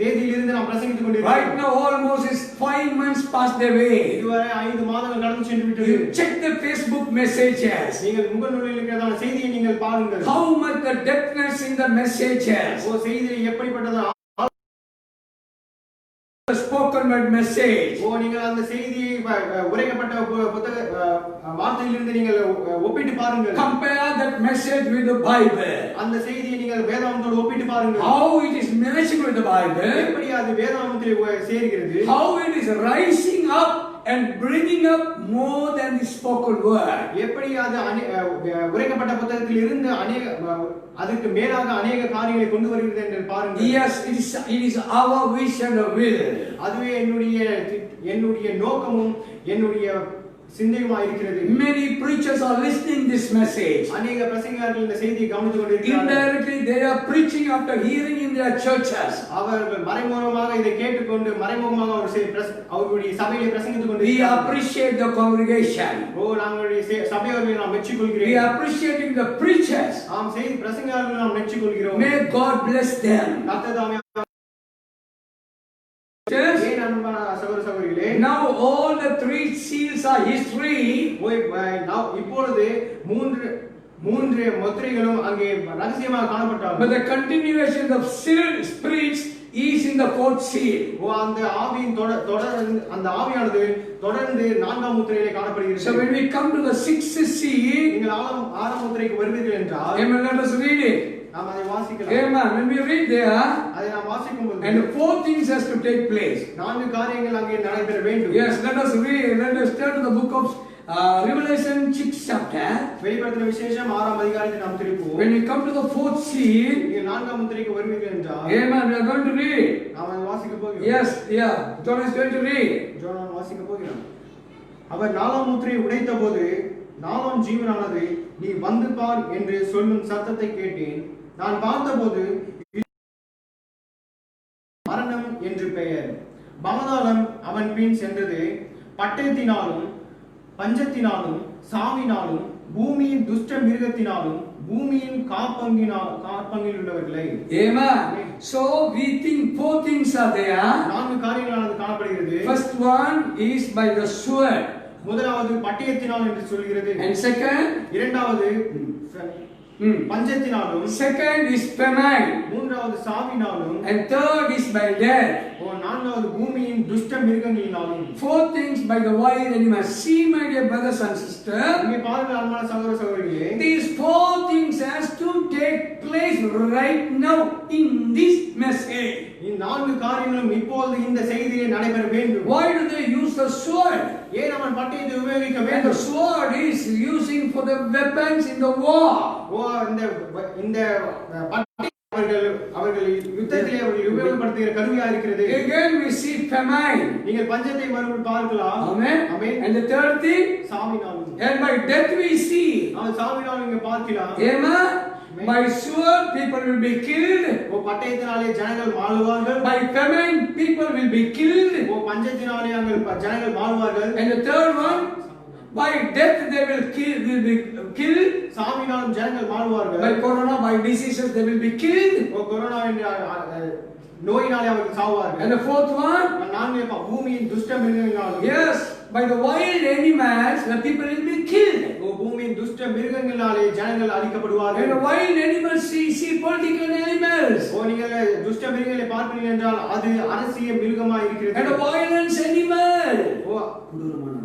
தேதியிலிருந்து நாம் பிரசங்கித்துக் Right கொண்டிருக்கிறோம். now almost is 5 months passed away. இதுவரை 5 மாதங்கள் கடந்து சென்று விட்டது. You check the Facebook messages. நீங்கள் முகநூலில் இருக்கிறதான செய்தியை நீங்கள் பாருங்கள். How much the depthness in the messages. செய்தியில் எப்படிப்பட்டது Spoken word message. நீங்கள் அந்த செய்தியை உரைக்கப்பட்ட புத்தக வார்த்தையிலிருந்து நீங்கள் ஒப்பிட்டு பாருங்கள். Compare that message with the Bible. அந்த செய்தியை நீங்கள் வேதாகமத்தோடு ஒப்பிட்டு பாருங்கள். How it is matching with the Bible. எப்படி அது வேதாகமத்திலே சேர்கிறது. How it is rising up and bringing up more than the spoken word. எப்படி அது உரைக்கப்பட்ட புத்தகத்தில் இருந்து அதுக்கு மேலாக अनेक காரியங்களை கொண்டு வருகிறது என்று பாருங்கள். Yes, it is our wish and will. அதுவே என்னுடைய நோக்கமும் என்னுடைய சிந்தையுமாய் இருக்கிறது. Many preachers are listening this message. अनेक பிரசங்கியார்கள் இந்த செய்தியை கவனித்துக் கொண்டிருக்கிறார்கள். Indirectly they are preaching after hearing in their churches. அவர்கள் மறைமுகமாக இதை கேட்டுக்கொண்டு மறைமுகமாக அவர்களுடைய சபையிலே பிரசங்கித்துக் We கொண்டிருக்கிறார்கள். appreciate the congregation. நாங்களுடைய சபையோர்களை நாம் மெச்சிக்கொள்கிறோம். We are appreciating the preachers. நாம் செய்தி பிரசங்கியார்களை நாம் மெச்சிக்கொள்கிறோம். May God bless them. கர்த்தர் தாமே Now all the 3 seals are history. இப்பொழுது மூன்று முத்திரைகளும் அங்கே ரகசியமாக காணப்பட்டார்கள். But the continuation of spirits is in the 4th seal. அந்த ஆவியின் அந்த ஆவியானது தொடர்ந்து 4ஆம் முத்திரையிலே காணப்படுகிறது. So when we come to the 6th seal, நீங்கள் 6ஆம் முத்திரைக்கு வருவீர்கள் என்றால், amen, let us read it. நாம் அதை வாசிக்கலாம். Amen. When we read there, அதை நாம் வாசிக்கும்போது and 4 things has to take place. 4 காரியங்கள் அங்கே நடைபெற வேண்டும். Yes, let us read. Let us turn to the book of Revelation 6th chapter. வெளிப்படுத்தின விசேஷம் 6ஆம் அதிகாரத்தை நாம் திருப்புவோம். When we come to the 4th seal, நீங்கள் 4ஆம் முத்திரைக்கு வருவீர்கள் என்றால், amen, we are going to read. நாம் அதை வாசிக்க போகிறோம். Yes, yeah, John is going to read. ஜோனான் வாசிக்க போகிறான். அவர் 4ஆம் முத்திரையை உடைத்தபோது 4ஆம் ஜீவனானது நீ வந்து பார் என்று சொல்லும் சத்தத்தை கேட்டேன். நான் பார்த்தபோது மரணம் என்று பெயர். பாதாளம் அவன் பின் சென்றது. பட்டயத்தினாலும் பஞ்சத்தினாலும் சாவினாலும் பூமியின் துஷ்ட மிருகத்தினாலும் பூமியின் காப்பங்கில் உள்ளவர்களை. Amen. So we think 4 things are there. 4 காரியங்களானது காணப்படுகிறது. First one is by the sword. முதலாவது பட்டயத்தினால் என்று சொல்கிறது. And second, இரண்டாவது பஞ்சத்தினாலும், second is famine, மூன்றாவது சாவினாலும், and third is by death. நான்காவது பூமியின் துஷ்ட மிருகங்களினாலும். 4 things by the wild animals. See, my dear brothers and sisters, இங்கே பாருங்கள் அன்பான சகோதர சகோதரிகளே, these 4 things has to take place right now in this message. இந்த 4 காரியங்களும் இப்பொழுது இந்த செய்தியிலே நடைபெற வேண்டும். Why do they use the sword? ஏன் அவன் பட்டயத்தை உபயோகிக்க And the வேண்டும்? sword is using for the weapons in the war. இந்த அவர்கள் யுத்தத்திலே அவர்கள் உபயோகப்படுத்துகிற கருவியா இருக்கிறது. Again we see famine. நீங்கள் பஞ்சத்தை மறுபடியும் பார்க்கலாம். Amen. Amen. And the third thing, சாவினாலும். and by death we see. அவன் சாவினாலும் இங்க பார்க்கலாம். Amen. By sword people will be killed. பட்டயத்தினாலே ஜனங்கள் மாளுவார்கள். By famine people will be killed. பஞ்சத்தினாலே ஜனங்கள் மாளுவார்கள். And the third one, by death they will be killed. சாவினாலும் ஜனங்கள் மாளுவார்கள். By corona, by diseases they will be killed. Corona என்ற நோயினாலே அவர்கள் சாவார்கள். And the fourth one, பூமியின் துஷ்ட மிருகங்களாலும். yes, by the wild animals the people will be killed. பூமியின் துஷ்ட மிருகங்களாலே ஜனங்கள் அழிக்கப்படுவார்கள். And the wild animals see political animals. நீங்கள் துஷ்ட மிருகங்களை பார்ப்பீர்கள் என்றால் அது அரசியல் மிருகமாய் இருக்கிறது. And the violence animal.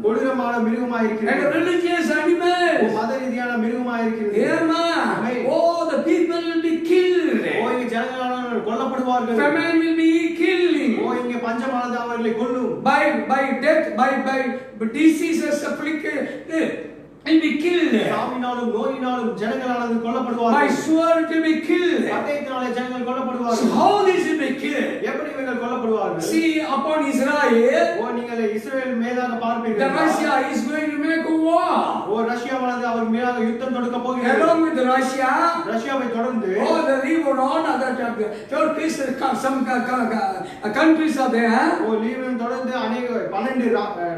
கொடூரமான மிருகமாய் இருக்கிறது. And the religious animal. மத ரீதியான மிருகமாய் இருக்கிறது. Amen. Oh, the people will be killed. இங்க ஜனங்களால் கொல்லப்படுவார்கள். Famine will be killing. இங்க பஞ்சமானது அவர்களை கொல்லும். By death, by diseases afflicted. will be killed. சாவினாலும் நோயினாலும் ஜனங்களானது By கொல்லப்படுவார்கள். sword it will be killed. பட்டயத்தினாலே ஜனங்கள் So கொல்லப்படுவார்கள். how this will be killed? எப்படி இவர்கள் கொல்லப்படுவார்கள்? See, upon Israel, ஓ நீங்கள் இஸ்ரவேல் மீதாக the பார்ப்பீர்கள். Russia is going to make a war. ஓ ரஷ்யாவானது அவர் மீதாக யுத்தம் தொடுக்க போகிறது. Along with Russia, ரஷ்யாவை தொடர்ந்து oh, the Lebanon, other Turkish, some countries are there. ஓ லீபனான் தொடர்ந்து அநேக 12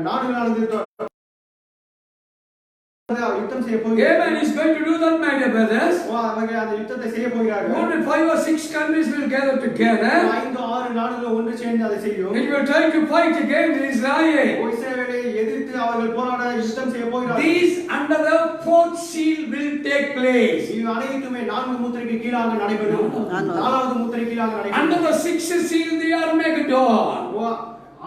நாடுகளானது யுத்தம் செய்ய போகிறார்கள். Yemen is going to do that, my dear brothers. ஓ அவர்கள் அந்த யுத்தத்தை செய்ய போகிறார்கள். More than 5 or 6 countries will gather together. 5-6 நாடுகள் ஒன்று சேர்ந்து அதை செய்யும். It will try to fight against Israel. ஓ இஸ்ரவேலை எதிர்த்து அவர்கள் போராட யுத்தம் செய்ய போகிறார்கள். These under the fourth seal will take place. இவை அனைத்துமே 4 முத்திரைக்கு கீழாக நடைபெறும். 4வது முத்திரை கீழாக நடைபெறும். Under the sixth seal they are Armageddon. ஓ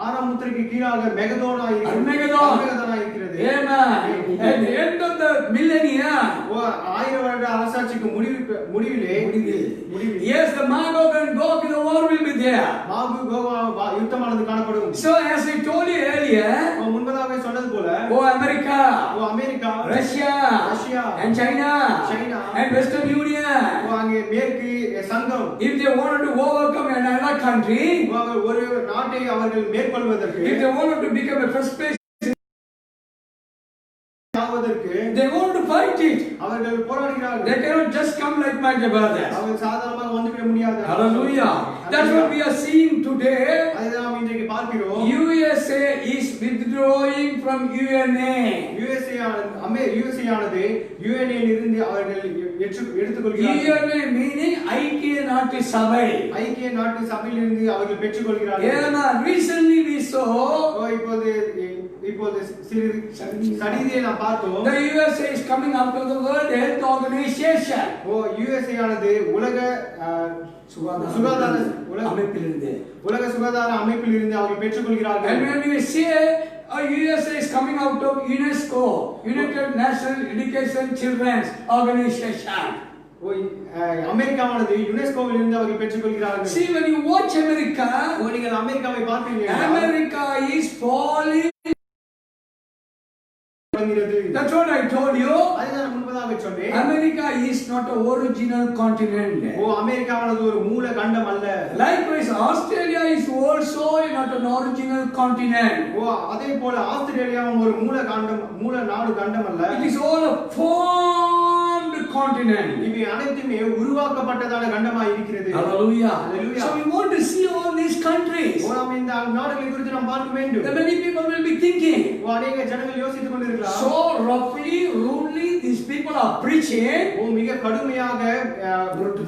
6ஆம் முத்திரைக்கு கீழாக மெகதோனா Armageddon. இருக்கிறது. Amen. At the end of the millennium. ஓ 1000 வருட அரசாட்சிக்கு முடிவிலே Yes, the Magog and Gog, the war will be there. மாகு Ghogha யுத்தமானது காணப்படும். So as I told you earlier, முன்பதாக சொன்னது போல America, America, Russia, and China, and Western Union, அங்கே மேற்கு சங்கம், if they wanted to overcome another country, ஒரு நாட்டை அவர்கள் மேற்கொள்வதற்கு, if they wanted to become a first place, they want to fight it. அவர்கள் போராடுகிறார்கள். They cannot just come like my brothers. அவர்கள் சாதாரணமாக வந்துவிட முடியாது. Hallelujah. That's what we are seeing today. அதை நாம் இன்றைக்கு பார்க்கிறோம். USA is withdrawing from UNA. USA ஆனது UNA இலிருந்து அவர்கள் எடுத்துக்கொள்கிறார்கள். UNA meaning ஐக்கிய நாட்டு சபை. ஐக்கிய நாட்டு சபையிலிருந்து அவர்கள் பெற்றுக்கொள்கிறார்கள். ஏன்னா recently we saw, இப்போது சிறிது சடிதியை நாம் பார்த்தோம். the USA is coming out of the World Health Organization. USA ஆனது உலக சுகாதார அமைப்பிலிருந்து அவர்கள் பெற்றுக்கொள்கிறார்கள். And when we say USA is coming out of UNESCO, United Nations Education Children's Organization. அமெரிக்காவானது யுனெஸ்கோவில் இருந்து அவர்கள் பெற்றுக்கொள்கிறார்கள். See, when you watch America, நீங்கள் அமெரிக்காவை பார்த்தீங்கன்னா America is falling. That's what I told you. அதுதான் முன்பதாக சொன்னேன். America is not an original continent. அமெரிக்காவானது ஒரு மூல கண்டம் அல்ல. Likewise, Australia is also not an original continent. அதே போல ஆஸ்திரேலியாவும் ஒரு மூல நாடு கண்டம் அல்ல. It is all a formed continent. இவை அனைத்துமே உருவாக்கப்பட்டதான கண்டமாக இருக்கிறது. Hallelujah. Hallelujah. So we want to see all these countries. நாம் இந்த நாடுகளை குறித்து நாம் பார்க்க வேண்டும். The many people will be thinking. அநேக ஜனங்கள் யோசித்துக் கொண்டிருக்கலாம். So roughly, rudely, these people are preaching. மிக கடுமையாக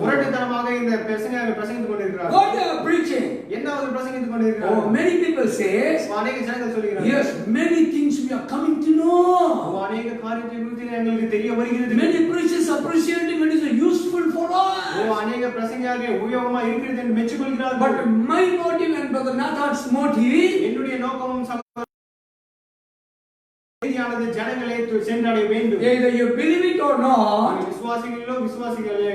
முரட்டுத்தனமாக இந்த பிரசங்கித்துக் கொண்டிருக்கிறார்கள். What they are preaching? என்ன அவர்கள் பிரசங்கித்துக் கொண்டிருக்கிறார்கள்? Many people say. அநேக ஜனங்கள் சொல்கிறார்கள். Yes, many things we are coming to know. அநேக காரியத்தை குறித்து எங்களுக்கு தெரிய வருகிறது. Many preachers appreciating it is useful for us. அநேக பிரசங்கியார்கள் உபயோகமா இருக்கிறது என்று மெச்சுக்கொள்கிறார்கள். But my motive and Brother Nathan's motive, என்னுடைய நோக்கமும் ஜனங்களை சென்றடைய வேண்டும். Either you believe it or not, விசுவாசிகளே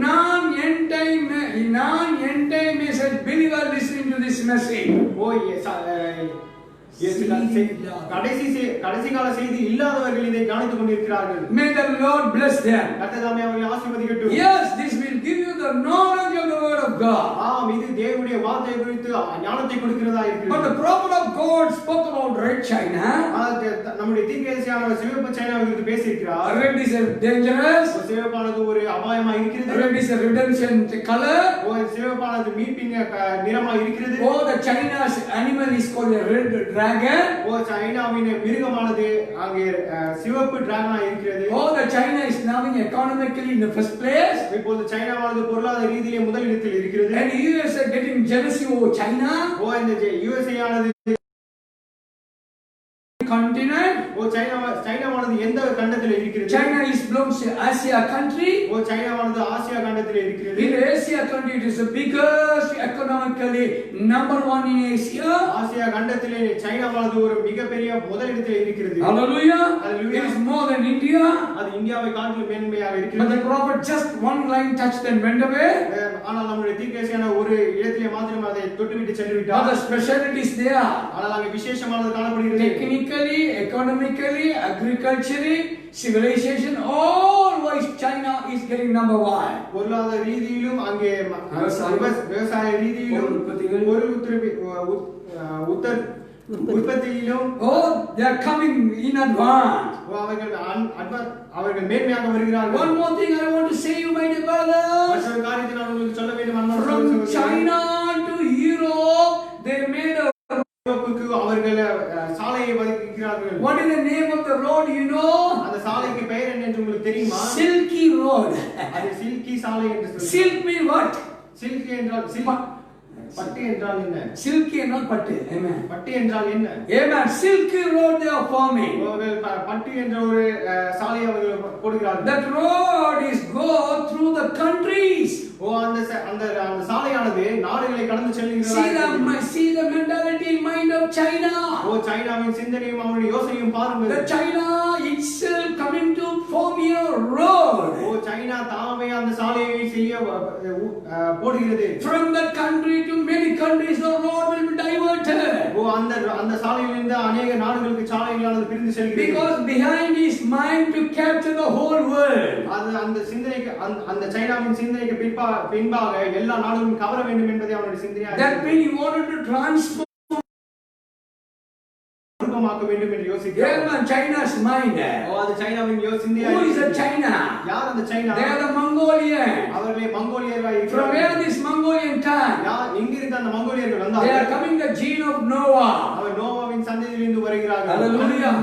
non end time message believer listening to this message. கடைசி கால செய்தி இல்லாதவர்கள் இதை கவனித்துக் கொண்டிருக்கிறார்கள். May the Lord bless them. கர்த்தர் அவர்களை ஆசீர்வதிக்கட்டும். Yes, this will give you the knowledge of the word of God. இது தேவனுடைய வார்த்தை குறித்து ஞானத்தை கொடுக்கிறதா இருக்கிறது. But the prophet of God spoke about red China. நம்முடைய தீர்க்கதரிசியானவர் சிவப்பு சைனாவை குறித்து பேசியிருக்கிறார். Red is dangerous. சிவப்பானது ஒரு அபாயமா இருக்கிறது. Red is a redemption color. சிவப்பானது மீட்பின் நிறமா இருக்கிறது. The China's animal is called a red dragon. சைனாவின் மிருகமானது அங்கே சிவப்பு டிராகனா இருக்கிறது. The China is now economically in the first place. இப்போது சைனாவானது பொருளாதார ரீதியிலே முதலிடத்தில் இருக்கிறது. And US are getting jealousy over China. இந்த USA ஆனது continent. சைனாவானது எந்த கண்டத்தில் இருக்கிறது? China is belongs to Asia country. சைனாவானது ஆசியா கண்டத்தில் இருக்கிறது. In Asia country it is the biggest economic economically number one in Asia. Asia கண்டத்திலே சைனாவானது ஒரு மிகப்பெரிய முதலிடத்தில் இருக்கிறது. Hallelujah. Hallelujah. It is more than India. அது இந்தியாவை காட்டிலும் மேன்மையாக But இருக்கிறது. the prophet just one line touched and went away. ஆனால் நம்முடைய தீர்க்கதரிசியான ஒரு இடத்திலே மாத்திரம் அதை தொட்டுவிட்டு சென்று விட்டார். Other specialties there. ஆனால் அங்கே விசேஷமானது காணப்படுகிறது. Technically, economically, agriculturally, civilization, all wise China is getting number one. பொருளாதார ரீதியிலும் அங்கே விவசாய ரீதியிலும் உற்பத்தியிலும் they are coming in advance. அவர்கள் மேன்மையாக வருகிறார்கள். One more thing I want to say you my dear brothers. மற்றொரு காரியத்தை நான் உங்களுக்கு சொல்ல வேண்டும். From China to Europe they made a அவர்கள் சாலையை வகுக்கிறார்கள். What is the name of the road you know? அந்த சாலைக்கு பெயர் என்ன என்று உங்களுக்கு தெரியுமா? Silky road. அது சில்கி சாலை என்று சொல்லுவாங்க. Silk mean what? சில்கி என்றால் பட்டு என்றால் என்ன? Silky என்றால் பட்டு. Amen. பட்டு என்றால் என்ன? Amen. Silky road they are forming. அவர்கள் பட்டு என்ற ஒரு சாலையை அவர்கள் போடுகிறார்கள். That road is go through the countries. அந்த சாலையானது நாடுகளை கடந்து செல்கிறது. See the mentality mind of China. சைனாவின் சிந்தனையும் அவருடைய யோசனையும் பாருங்கள். The China itself coming to form a road. China தாமே அந்த சாலையை செய்ய போடுகிறது. From the country to many countries the road will be diverted. அந்த சாலையிலிருந்து अनेक நாடுகளுக்கு சாலைகளானது பிரிந்து செல்கிறது. Because behind his mind to capture the whole world. அந்த சிந்தனைக்கு அந்த சைனாவின் சிந்தனைக்கு பின்பாக எல்லா நாடுகளும் கவர வேண்டும் என்பதே அவருடைய சிந்தனையாக. That means he wanted to transform மாக்க வேண்டும் என்று யோசிக்கிறார். Yeah, China's mind. அது சைனாவின் சிந்தனை. Who is the China? யார் அந்த China? They are the Mongolian. அவர்களே மங்கோலியர்களாக இருக்கிறார்கள். From where this Mongolian time? எங்கிருந்து அந்த மங்கோலியர்கள் வந்தார்கள்? They are coming the gene of Noah. அவர் நோவாவின் சந்ததியிலிருந்து வருகிறார்கள். Hallelujah.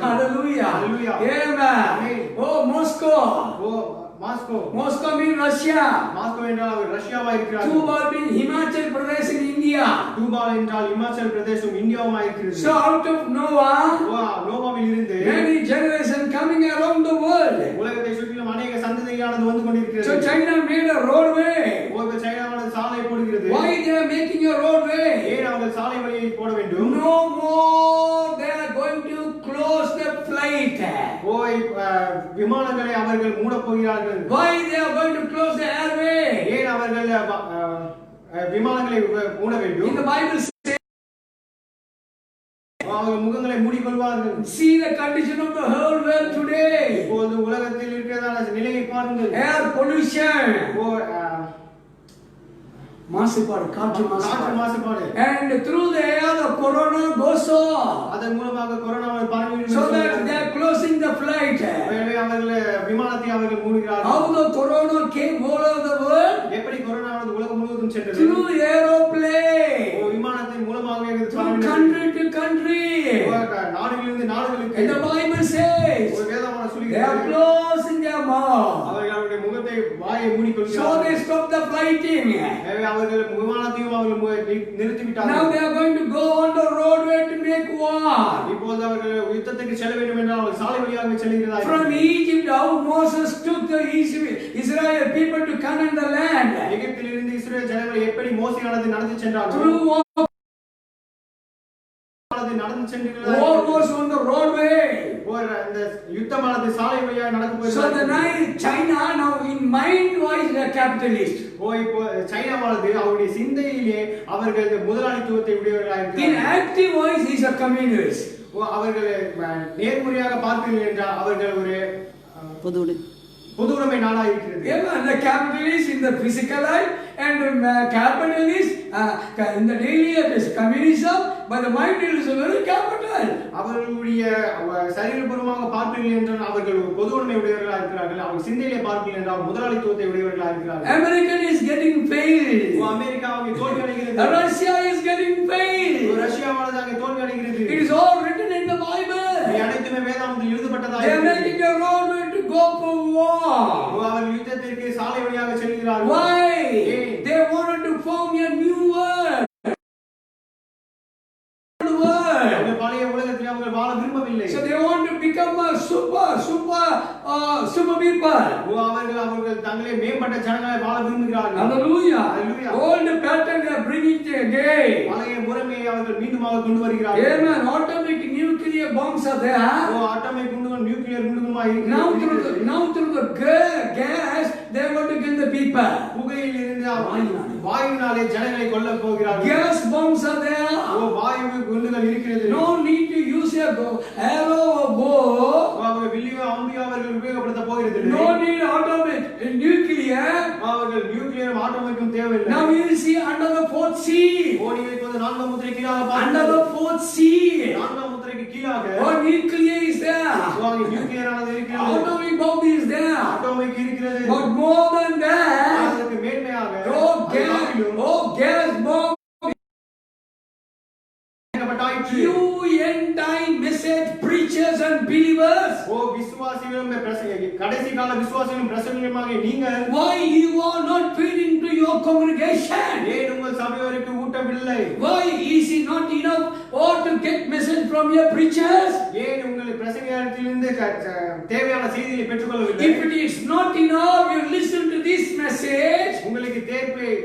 Hallelujah. Hallelujah. Amen. Oh, Moscow. Moscow means Russia. Moscow என்றால் அவர் ரஷ்யாவா இருக்கிறார். Tubal means Himachal Pradesh in India. தூபால் என்றால் இமாச்சல் பிரதேசம் இந்தியாவுமா இருக்கிறது. So out of Noah, நோவாவில் இருந்து many generations coming around the world. உலகத்தை சுற்றிலும் अनेक சந்ததியானது வந்து கொண்டிருக்கிறது. So China made a roadway. சைனாவானது சாலை போடுகிறது. Why they are making a roadway? ஏன் அவர்கள் சாலை வழியை போட வேண்டும்? No more they are going to close the flight. விமானங்களை அவர்கள் மூட போகிறார்கள். Why they are going to close the airway? ஏன் அவர்கள் விமானங்களை மூட வேண்டும்? In the Bible says அவர்கள் முகங்களை மூடிக்கொள்வார்கள். See the condition of the whole world today. இப்போது உலகத்தில் இருக்கிறதான நிலையை பாருங்கள். Air pollution. மாசுபாடு காற்று மாசுபாடு. And through the air the corona goes on. அதன் மூலமாக கொரோனா பரவி. So that they are closing the flight. அவர்கள் விமானத்தை அவர்கள் மூடுகிறார்கள். How the corona came all over the world? எப்படி கொரோனாவானது உலகம் முழுவதும் சென்றது? Through aeroplane. விமானத்தின் மூலமாக இது பரவியது. Country to country. நாடுகளிலிருந்து நாடுகளுக்கு. And the Bible says வேதமானது சொல்கிறது. They are closing their mouth. அவர்களுடைய முகத்தை வாயை மூடிக்கொள்கிறார்கள். So they stop the flighting. அவர்கள் விமானத்தையும் அவர்கள் நிறுத்தி விட்டார்கள். Now they are going to go on the roadway to make war. இப்போது அவர்கள் யுத்தத்துக்கு செல்ல வேண்டும் என்றால் அவர்கள் சாலை வழியாக செல்கிறார்கள். From Egypt how Moses took the Israel people to come in the land. எகிப்திலிருந்து இஸ்ரவேல் ஜனங்களை எப்படி மோசேயானது நடந்து சென்றார்கள். Through நடந்து சென்றார்கள். war was on the roadway. அந்த யுத்தமானது சாலை வழியாக நடக்க போகிறது. So the China now in mind wise a capitalist. இப்போ சைனாவானது அவருடைய சிந்தையிலே அவர்கள் முதலாளித்துவத்தை உடையவர்களாக இருக்கிறார்கள். In active wise is a communist. அவர்கள் நேர்முறையாக பார்க்கிறீர்கள் என்றால் அவர்கள் ஒரு பொதுவுடைமை நாடாக இருக்கிறது. Yeah, the capitalist in the physical life and capitalist in the daily life is communism, but the mind is very capital. அவர்களுடைய சரீரபூர்வமாக பார்ப்பீர்கள் என்றால் அவர்கள் பொதுவுடைமை உடையவர்களாக இருக்கிறார்கள். அவங்க சிந்தையிலே பார்ப்பீர்கள் என்றால் முதலாளித்துவத்தை உடையவர்களாக இருக்கிறார்கள். American is getting failed. அமெரிக்காவுக்கு தோல்வி அடைகிறது. Russia is getting failed. ரஷ்யாவானது அங்கே தோல்வி அடைகிறது. It is all written in the Bible. அனைத்துமே வேதாகமத்தில் எழுதப்பட்டதாக They are making a roadway to go for war. அவர்கள் யுத்தத்திற்கு சாலை வழியாக செல்கிறார்கள். Why? They wanted to form a new world. பழைய உலகத்தில் அவர்கள் வாழ விரும்பவில்லை. So they want to become a super people. அவர்கள் தங்களை மேம்பட்ட ஜனங்களை வாழ விரும்புகிறார்கள். Hallelujah. All the pattern they are bringing மூலமாக கொண்டு வருகிறார்கள். Amen. Atomic nuclear bombs are there. Atomic குண்டுகள் நியூக்ளியர் குண்டுகளுமாய் Now இருக்கிறது. through the gas, they want to kill the people. புகையில் இருந்து வாயுவினாலே ஜனங்களை கொல்ல போகிறார்கள். Gas bombs are there. வாயு குண்டுகள் இருக்கிறது. No need to use a arrow or bow. வில்லியோ அம்பியோ அவர்கள் உபயோகப்படுத்த போகிறது. No need atomic nuclear. அவர்கள் நியூக்ளியர் ஆட்டமிக்கும் தேவையில்லை. Now you see under the fourth seal. நீங்கள் இப்போது நான்காம் முத்திரை கீழாக பாருங்கள். Under the fourth seal. நான்காம் முத்திரைக்கு கீழாக nuclear is there. நியூக்ளியர் ஆனது இருக்கிறது. Atomic bomb is there. Atomic இருக்கிறது. But more than that, அதற்கு மேன்மையாக gas bomb. You end-time message preachers and believers. விசுவாசிகளும் கடைசி கால விசுவாசிகளும் பிரசங்கியமாக நீங்கள் why you are not feeding to your congregation? ஏன் உங்கள் சபையோருக்கு ஊட்டவில்லை? Why is it not enough or to get message from your preachers? ஏன் உங்கள் பிரசங்கியாளர்களிலிருந்து தேவையான செய்தியை பெற்றுக்கொள்ளவில்லை? If it is not enough, you listen to this message. உங்களுக்கு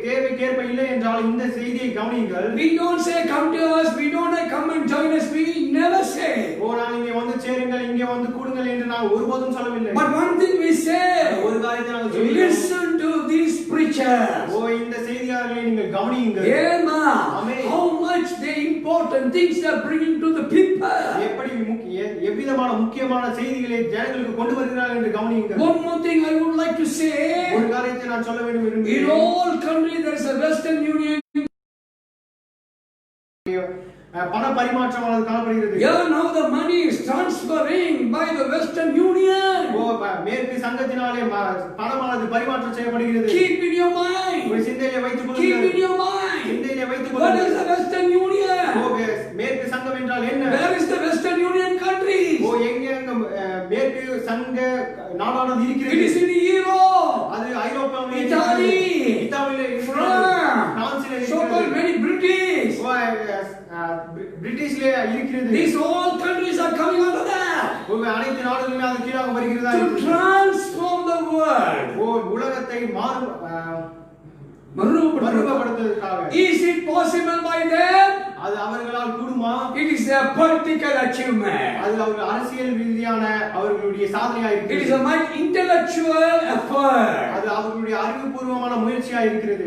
தேவைக்கேற்ப இல்லை என்றால் இந்த செய்தியை கவனியுங்கள். We don't say come to us, we don't say come and join us, we never say. நான் இங்கே வந்து சேருங்கள், இங்கே வந்து கூடுங்கள் என்று நான் ஒருபோதும் சொல்லவில்லை. But one thing we say, ஒரு காரியத்தை நாங்கள் சொல்லுகிறோம். listen to these preachers. இந்த செய்தியாளர்களை நீங்கள் கவனியுங்கள். Amen. How much the important things they are bringing to the people. எப்படி எவ்விதமான முக்கியமான செய்திகளை ஜனங்களுக்கு கொண்டு வருகிறார்கள் என்று கவனியுங்கள். One more thing I would like to say. ஒரு காரியத்தை நான் சொல்ல வேண்டும் விரும்புகிறேன். In all countries there is a Western Union. பண பரிமாற்றமானது காணப்படுகிறது. Yeah, now the money is transferring by the Western Union. மேற்கு சங்கத்தினாலே பணமானது பரிமாற்றம் செய்யப்படுகிறது. Keep in your mind. உங்கள் சிந்தையிலே வைத்துக் கொள்ளுங்கள். Keep in your mind. சிந்தையிலே வைத்துக் What கொள்ளுங்கள். is the Western Union? மேற்கு சங்கம் என்றால் என்ன? Where is the Western Union countries? எங்க மேற்கு சங்க நாடானது இருக்கிறது? It is in Europe. அது ஐரோப்பாவில் Italy. இத்தாலியிலே பிரான்சிலே so called many British. பிரிட்டிஷ்லே இருக்கிறது. These all countries are coming under that. அனைத்து நாடுகளுமே அது கீழாக வருகிறதா? To transform the world. உலகத்தை மறுரூபப்படுத்துவதற்காக. Is it possible by them? அது அவர்களால் கூடுமா? It is a political achievement. அது அவர்கள் அரசியல் ரீதியான அவர்களுடைய சாதனையா இருக்கிறது. It is a my intellectual effort. அது அவர்களுடைய அறிவுபூர்வமான முயற்சியா இருக்கிறது.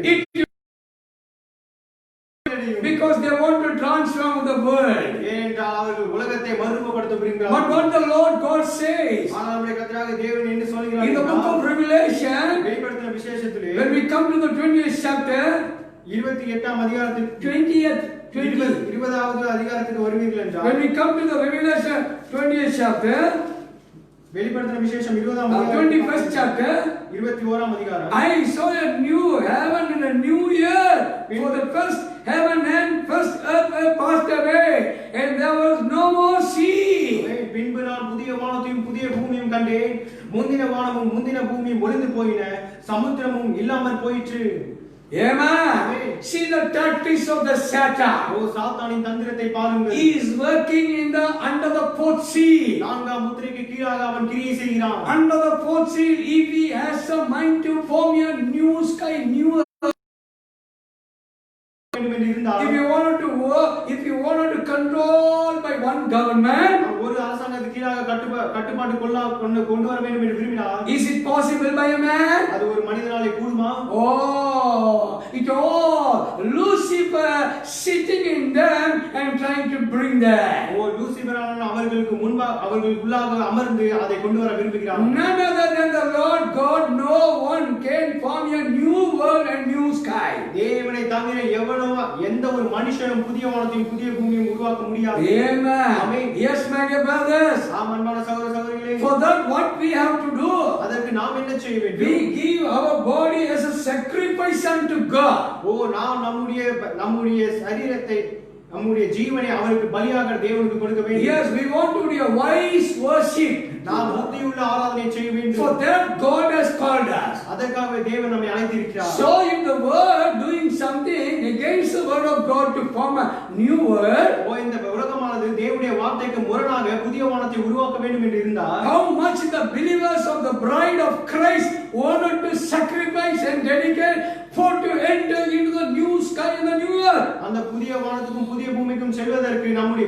Because they want to transform the world. ஏனென்றால் அவர்கள் உலகத்தை மறுரூபப்படுத்த விரும்புகிறார்கள். But what the Lord God says, ஆனால் நம்முடைய கர்த்தராகிய தேவன் என்ன சொல்கிறார்? in the book of Revelation, வெளிப்படுத்தின விசேஷத்திலே when we come to the 20th chapter, 28ஆம் அதிகாரத்துக்கு 20வது அதிகாரத்துக்கு வருவீர்கள் என்றால், when we come to the Revelation 20th chapter, வெளிப்படுத்தின விசேஷம் 20ஆம் அதிகாரம் 21st chapter, 21ஆம் அதிகாரம், I saw a new heaven and a new earth, for the first heaven and first earth were passed away and there was no more sea. பின்பு நான் புதிய வானத்தையும் புதிய பூமியும் கண்டேன். முந்தின வானமும் முந்தின பூமியும் ஒளிந்து போயின, சமுத்திரமும் இல்லாமல் போயிற்று. Amen. See the tactics of the Satan. சாத்தானின் தந்திரத்தை பாருங்கள். He is working in the under the fourth seal. நான்காம் முத்திரைக்கு கீழாக அவன் கிரியை செய்கிறான். Under the fourth seal, if he has a mind to form a new sky, new earth. If you wanted to work, if you wanted to control by one government, ஒரு அரசாங்கத்துக்கு கீழாக கட்டுப்பாட்டுக்குள்ள கொண்டு வர வேண்டும் என்று விரும்பினார். is it possible by a man? அது ஒரு மனிதனாலே கூடுமா? It all Lucifer sitting in them and trying to bring them. லூசிபரான அவர்களுக்கு முன்பாக அவர்களுக்குள்ளாக அமர்ந்து அதை கொண்டு வர விரும்புகிறார். None other than the Lord God, no one can form a new world and new sky. தேவனை தவிர எந்த ஒரு மனுஷனும் புதிய வானத்தையும் புதிய பூமியையும் உருவாக்க முடியாது. Amen. Yes, my dear brothers. அன்பான சகோதர சகோதரிகளே, for that what we have to do? அதற்கு நாம் என்ன செய்ய வேண்டும்? We give our body as a sacrifice unto God. நாம் நம்முடைய சரீரத்தை நம்முடைய ஜீவனை அவருக்கு பலியாக தேவனுக்கு கொடுக்க வேண்டும். Yes, we want to do a wise worship. நாம் புத்தியுள்ள ஆராதனை செய்ய வேண்டும். For that God has called us. அதற்காக தேவன் நம்மை அழைத்திருக்கிறார். So if the world doing something against the word of God to form a new world, இந்த உலகமானது தேவனுடைய வார்த்தைக்கு முரணாக புதிய வானத்தை உருவாக்க வேண்டும் என்று இருந்தால், how much the believers of the bride of Christ wanted to sacrifice and dedicate for to enter into the new sky and the new earth. அந்த புதிய வானத்துக்கும் புதிய பூமிக்கும் வரைக்கும் செல்வதற்கு நம்முடைய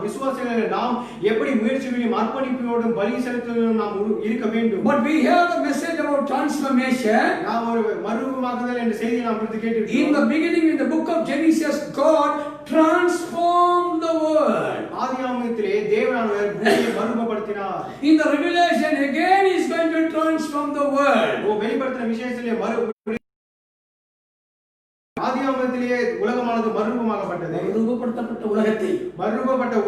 விசுவாசிகள் நாம் எப்படி முயற்சிகளையும் அர்ப்பணிப்போடும் பலி செலுத்துவதும் நாம் இருக்க வேண்டும். But we hear the message about transformation. நாம் ஒரு மறுரூபமாக்குதல் என்ற செய்தியை நாம் குறித்து கேட்டிருக்கிறோம். In the beginning, in the book of Genesis, God transformed the world. ஆதியாகமத்திலே தேவனானவர் பூமியை மறுரூபப்படுத்தினார். In the Revelation, again He is going to transform the world. வெளிப்படுத்தின விசேஷத்திலே ஆதியாகமத்திலே உலகமானது மறுரூபமாக்கப்பட்டது. மறுரூபப்படுத்தப்பட்ட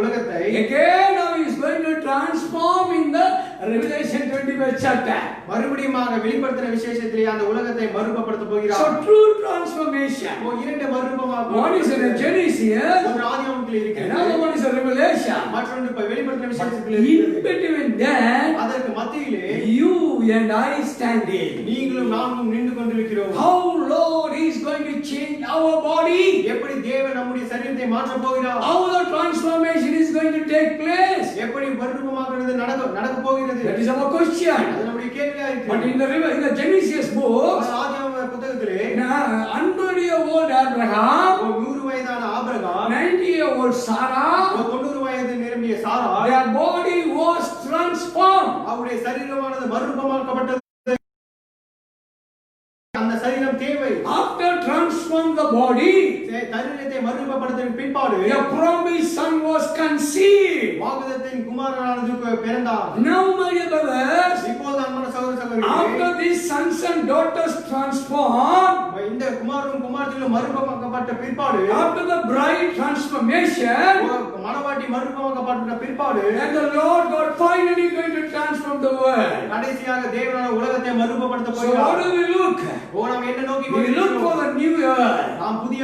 உலகத்தை again now He is going to transform in the Revelation 21st chapter. மறுபடியுமாக வெளிப்படுத்தின விசேஷத்திலே அந்த உலகத்தை மறுரூபப்படுத்த போகிறார். So true transformation. இரண்டு மறுரூபமாகும். One is in Genesis, ஒரு ஆதியாகமத்திலே இருக்கிறது. another one is in Revelation. மற்றொன்று வெளிப்படுத்தின விசேஷத்திலே இருக்கிறது. In between that, அதற்கு மத்தியிலே you and I standing. நீங்களும் நானும் நின்று கொண்டிருக்கிறோம். How Lord is going to change our body. எப்படி தேவன் நம்முடைய சரீரத்தை மாற்ற போகிறார். How the transformation is going to take place. எப்படி மறுரூபமாக்குறது நடக்க போகிறது. That is our question. அது நம்முடைய கேள்வியா இருக்கு. But in the Genesis book, ஆதியாகம புத்தகத்திலே 100-year-old Abraham, 100 வயதான ஆபிரகாம், 90-year-old Sarah, 90 வயது நிரம்பிய சாரா, their body was transformed. அவருடைய சரீரமானது மறுரூபமாக்கப்பட்டது. அந்த சரீரம் தேவை. After transform the body, சரீரத்தை மறுரூபப்படுத்தின பின்பாடு the promised son was conceived. வாக்குத்தத்தத்தின் குமாரனானது பிறந்தார். Now my brothers, இப்போது அன்பான சகோதர சகோதரிகளே, after these sons and daughters transformed, இந்த குமாரனும் குமாரத்திலும் மறுரூபமாக்கப்பட்ட பிற்பாடு, after the bride transformation, மணவாட்டி மறுரூபமாக்கப்பட்ட பிற்பாடு, and the Lord God finally going to transform the world. கடைசியாக தேவனான உலகத்தை மறுரூபப்படுத்த So போகிறார். what do we look? நாம் என்ன நோக்கி We look for the new earth. நாம் புதிய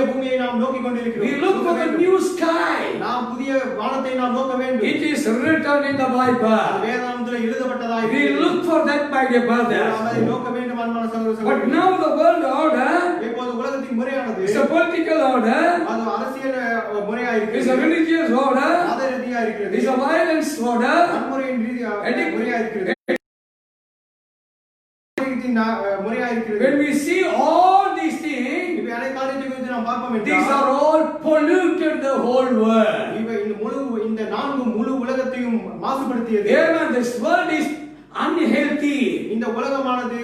பூமியை நாம் நோக்கி கொண்டிருக்கிறோம். We look for the new sky. நாம் புதிய வானத்தை நாம் நோக்க வேண்டும். It is written in the Bible. வேதாகமத்தில் எழுதப்பட்டதாய் We look for that, my dear brothers. நாம் அதை நோக்க வேண்டும் அன்பான சகோதர But சகோதரிகளே. now the world order, இப்போது உலகத்தின் முறையானது it's a political order, அது அரசியல் முறையா it's a இருக்கிறது. religious order, மத ரீதியா இருக்கிறது. it's a violence order, வன்முறையின் ரீதியா முறையா இருக்கிறது. முறையா இருக்கிறது. When we see all these things, இப்ப அனைத்து காரியத்தை குறித்து நாம் பார்ப்போம் these என்றால் are all polluted the whole world. இந்த நான்கு முழு உலகத்தையும் மாசுபடுத்தியது. Amen. This world is unhealthy. இந்த உலகமானது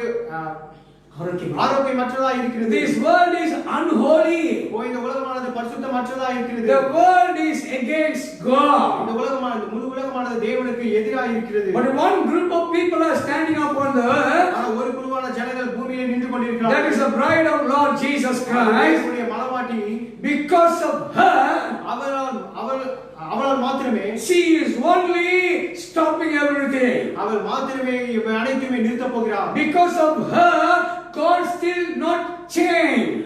ஆரோக்கியமற்றதா இருக்கிறது. This world is unholy. இந்த உலகமானது பரிசுத்தமற்றதா இருக்கிறது. The world is against God. இந்த உலகமானது முழு உலகமானது தேவனுக்கு எதிராக இருக்கிறது. But one group of people are standing up on the earth. ஆனால் ஒரு குழுவான ஜனங்கள் பூமியிலே நின்று கொண்டிருக்கிறார்கள். That is the bride of Lord Jesus Christ. இயேசுவுடைய மணவாட்டி. Because of her, அவளால் மாத்திரமே, she is only stopping everything. அவள் மாத்திரமே இவை அனைத்துமே நிறுத்த போகிறார். Because of her, God still not changed.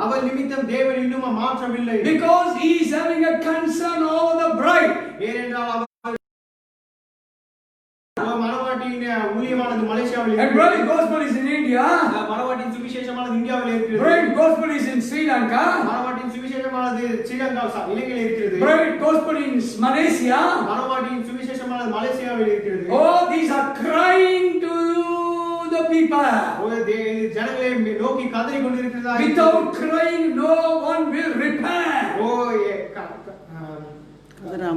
அவள் நிமித்தம் தேவன் இன்னும் மாற்றவில்லை. Because he is having a concern over the bride. ஏனென்றால் மணவாட்டியின் ஊழியமானது மலேசியாவில் And bride gospel is in India. மணவாட்டியின் சுவிசேஷமானது இந்தியாவில் இருக்கிறது. Bride gospel is in Sri Lanka. மணவாட்டியின் சுவிசேஷமானது Sri Lanka இலங்கையில் இருக்கிறது. Bride gospel in Malaysia. மணவாட்டியின் சுவிசேஷமானது மலேசியாவில் இருக்கிறது. Oh, these are crying to the people. ஜனங்களை நோக்கி கதறி கொண்டிருக்கிறதா. Without crying, no one will repent.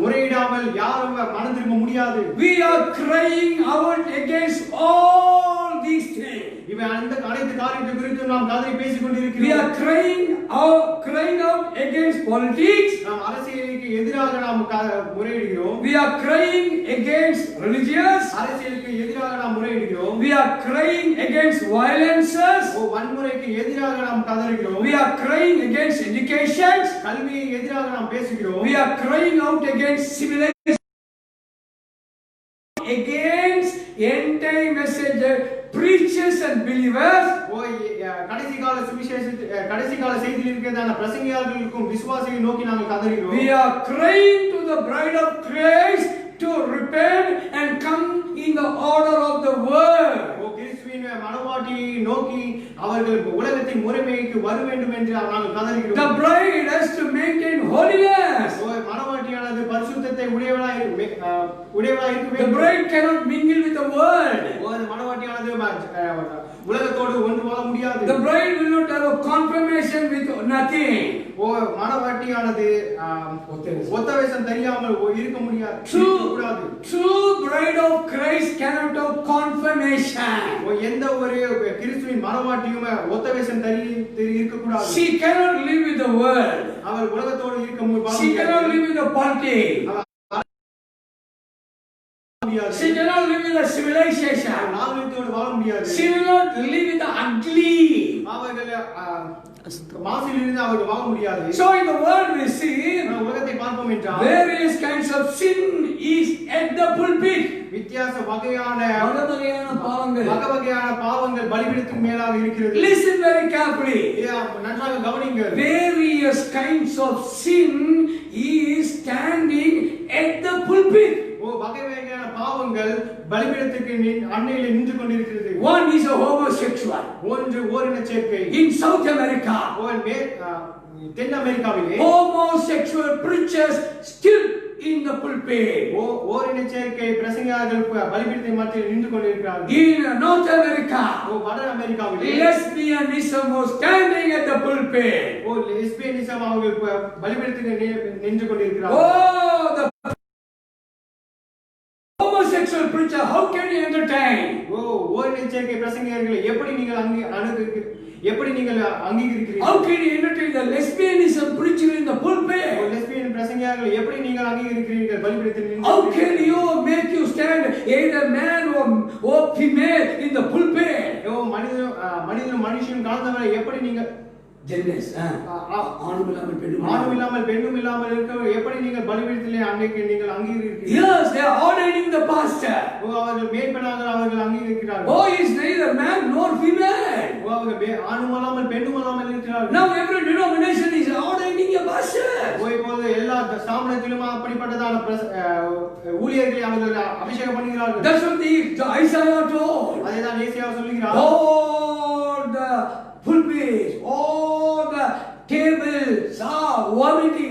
முறையிடாமல் யாரும் மனம் திரும்ப முடியாது. We are crying out against all these things. இவை அனைத்து காரியத்தை குறித்து நாம் கதறி பேசிக் கொண்டிருக்கிறோம். We are crying out against politics. நாம் அரசியலுக்கு எதிராக நாம் முறையிடுகிறோம். We are crying against religious. அரசியலுக்கு எதிராக நாம் முறையிடுகிறோம். We are crying against violences. வன்முறைக்கு எதிராக நாம் கதறுகிறோம். We are crying against education. கல்விக்கு எதிராக நாம் பேசுகிறோம். We are crying out against civilization, against end-time message preachers and believers. கடைசி கால செய்தியில் இருக்கிறதான பிரசங்கியாளர்களுக்கும் விசுவாசிகளை நோக்கி நாங்கள் கதறுகிறோம். We are crying to the bride of Christ to repent and come in the order of the world. கிறிஸ்துவின் மணவாட்டியை நோக்கி அவர்கள் உலகத்தின் முறைமைக்கு வர வேண்டும் என்று நாங்கள் கதறுகிறோம். The bride has to maintain holiness. மணவாட்டியானது பரிசுத்தத்தை உடையவளாய் இருக்க வேண்டும். The bride cannot mingle with the world. மணவாட்டியானது உலகத்தோடு ஒன்று வாழ முடியாது. The bride will not have a confirmation with nothing. மணவாட்டியானது ஒத்த வேஷம் தெரியாமல் இருக்க முடியாது. True bride of Christ cannot have confirmation. எந்த ஒரு கிறிஸ்துவின் மணவாட்டியும் ஒத்த வேஷம் இருக்க கூடாது. She cannot live with the world. அவள் உலகத்தோடு இருக்க முடியாது. She cannot live with the politics. She cannot live with the civilization. நாகரிகத்தோடு வாழ முடியாது. She will not live with the ugly. அவர்கள் மாசிலிருந்து அவர்கள் வாழ முடியாது. So in the world we see உலகத்தை பார்ப்போம் என்றால் various kinds of sin is at the pulpit. வித்தியாச வகையான பாவங்கள் பலிபீடத்துக்கு மேலாக இருக்கிறது. Listen very carefully. நன்றாக கவனியுங்கள். Various kinds of sin is standing at the pulpit. வகை வகையான பாவங்கள் பலிபீடத்துக்கு அண்மையில் நின்று கொண்டிருக்கிறது. One is a homosexual. ஒன்று ஓரின சேர்க்கை. In South America, தென் அமெரிக்காவிலே homosexual preachers still in the pulpit. ஓரின சேர்க்கை பிரசங்கியாளர்கள் பலிபீடத்தின் மத்தியில் நின்று கொண்டிருக்கிறார்கள். In North America, வட அமெரிக்காவிலே lesbianism was standing at the pulpit. Lesbianism அவர்கள் பலிபீடத்துக்கு நின்று கொண்டிருக்கிறார்கள். The homosexual preacher, how can you entertain? ஓரின சேர்க்கை பிரசங்கியாளர்களை எப்படி நீங்கள் அங்கீகரிக்கிறீர்கள்? How can you entertain the lesbianism preacher in the pulpit? Lesbian பிரசங்கியாளர்களை எப்படி நீங்கள் அங்கீகரிக்கிறீர்கள் பலிபீடத்தில் நின்று? How can you make you stand either man or female in the pulpit? மனுஷன் கலந்தவரை எப்படி நீங்கள் ஜென்னஸ் ஆணும் இல்லாமல் பெண்ணும் இல்லாமல் இருக்க எப்படி நீங்கள் பலிபீடத்திலே நீங்கள் அங்கீகரிக்கிறீர்கள்? Yes, they are ordaining the pastor. அவர்கள் மேய்ப்பனாக அவர்கள் அங்கீகரிக்கிறார்கள். Oh, he is neither man nor female. அவர்கள் ஆணும் இல்லாமல் பெண்ணும் இல்லாமல் இருக்கிறார்கள். Now every denomination is ordaining a pastor. இப்போது எல்லா ஸ்தாபனத்திலும் அப்படிப்பட்டதான ஊழியர்களை அவர்கள் அபிஷேகம் பண்ணுகிறார்கள். That's what Isaiah told. அதேதான் ஏசாயா சொல்கிறார். All the pulpits, all the tables are vomiting.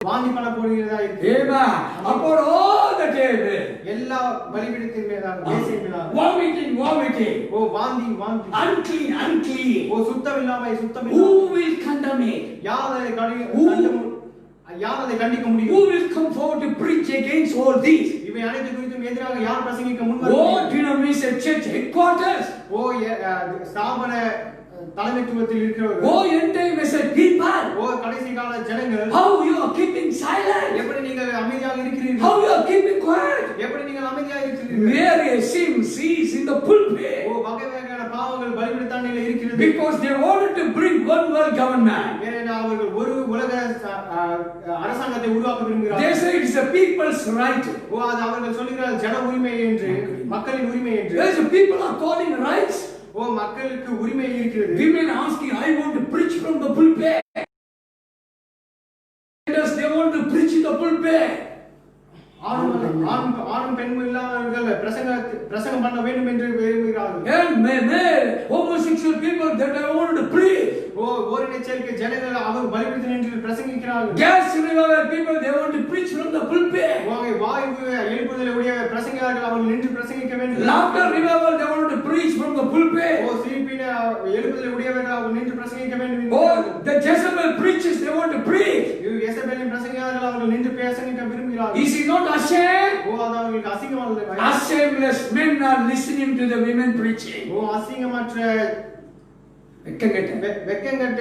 வாந்தி பண்ண போகிறதா இருக்கு. Amen. Upon all the tables, எல்லா பலிபீடத்தின் மேலாக மேசையின் மேலாக vomiting. வாந்தி unclean. சுத்தம் இல்லாமல் Who will condemn it? யார் அதை கண்டிக்க முடியும்? Who will come forward to preach against all these? இவை அனைத்து குறித்தும் எதிராக யார் பிரசங்கிக்க Oh, denomination church headquarters. ஸ்தாபன தலைமைத்துவத்தில் இருக்கிறவர்கள். Oh, entire message people. கடைசி கால ஜனங்கள். How you are keeping silent? எப்படி நீங்கள் அமைதியாக இருக்கிறீர்கள்? How you are keeping quiet? எப்படி நீங்கள் அமைதியாக இருக்கிறீர்கள்? Various sins is in the pulpit. வகை வகையான பாவங்கள் பலிபீடத்தாண்டிலே இருக்கிறது. Because they wanted to bring one world government. ஏனென்றால் அவர்கள் ஒரு உலக அரசாங்கத்தை உருவாக்க விரும்புகிறார்கள். They say it's a people's right. அது அவர்கள் சொல்கிறார்கள் ஜன உரிமை என்று, மக்களின் உரிமை என்று. There's people are calling rights. மக்களுக்கு உரிமை இருக்கிறது. Women asking, I want to preach from the pulpit. They want to preach in the pulpit. ஆணும் பெண்ணும் இல்லாதவர்கள் பிரசங்கம் பண்ண வேண்டும் என்று விரும்புகிறார்கள். And male homosexual people that I want to preach. ஓரின சேர்க்கை ஜனங்கள் அவர் பலிபீடத்தில் நின்று பிரசங்கிக்கிறார்கள். Gas revival people they want to preach from the pulpit. வாயு எழுப்புதலை உடைய பிரசங்கியாளர்கள் அவர்கள் நின்று பிரசங்கிக்க வேண்டும். Laughter revival they want to preach from the pulpit. சிரிப்பின எழுப்புதலை உடையவர்கள் அவர்கள் நின்று பிரசங்கிக்க வேண்டும். The Jezebel preachers they want to preach. யேசபேலின் பிரசங்கியாளர்கள் அவர்கள் நின்று பிரசங்கிக்க விரும்புகிறார்கள். Is he not ashamed? அது அவர்களுக்கு அசிங்கமானது. Ashameless men are listening to the women preaching. அசிங்கமற்ற வெக்கங்கட்ட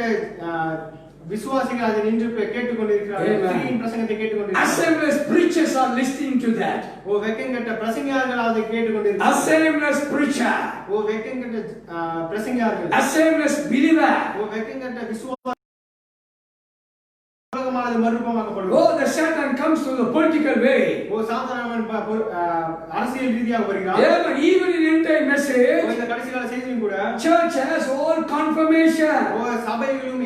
விசுவாசிகள் அதை நின்று கேட்டுக்கொண்டிருக்கிறார்கள். ஸ்திரீயின் பிரசங்கத்தை கேட்டுக்கொண்டிருக்கிறார்கள். Ashameless preachers are listening to that. வெக்கங்கட்ட பிரசங்கியாளர்கள் அதை கேட்டுக்கொண்டிருக்கிறார்கள். Ashameless preacher. வெக்கங்கட்ட பிரசங்கியாளர்கள். Ashameless believer. வெக்கங்கட்ட விசுவாசி மறுரூபமாக்கப்படும். The Satan comes to the political way. சாத்தானவன் அரசியல் ரீதியாக வருகிறான். Even in entire message. இந்த கடைசி கால செய்தியும் கூட church has all confirmation. சபைகளும்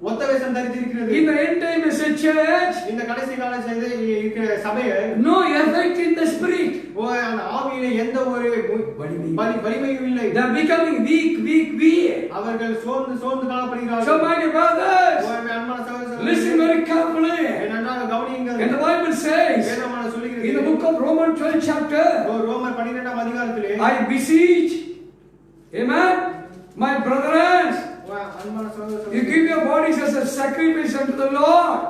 ஒத்த வேஷம் தரித்திருக்கிறது. In the entire message church. இந்த கடைசி கால செய்தி இருக்கிற சபையை no effect in the spirit. அந்த ஆவியிலே எந்த ஒரு வலிமையும் இல்லை. They are becoming weak. அவர்கள் சோர்ந்து காணப்படுகிறார்கள். So my brothers, அன்பான சகோதரர்களே, listen very carefully. நன்றாக கவனியுங்கள். And the Bible says, வேதமானது சொல்கிறது, இருக்கிறது. In the book of Romans 12 chapter, ரோமர் 12ஆம் அதிகாரத்திலே I beseech, amen, my brethren, அன்பான சகோதரர்களே, you give your bodies as a sacrifice unto the Lord.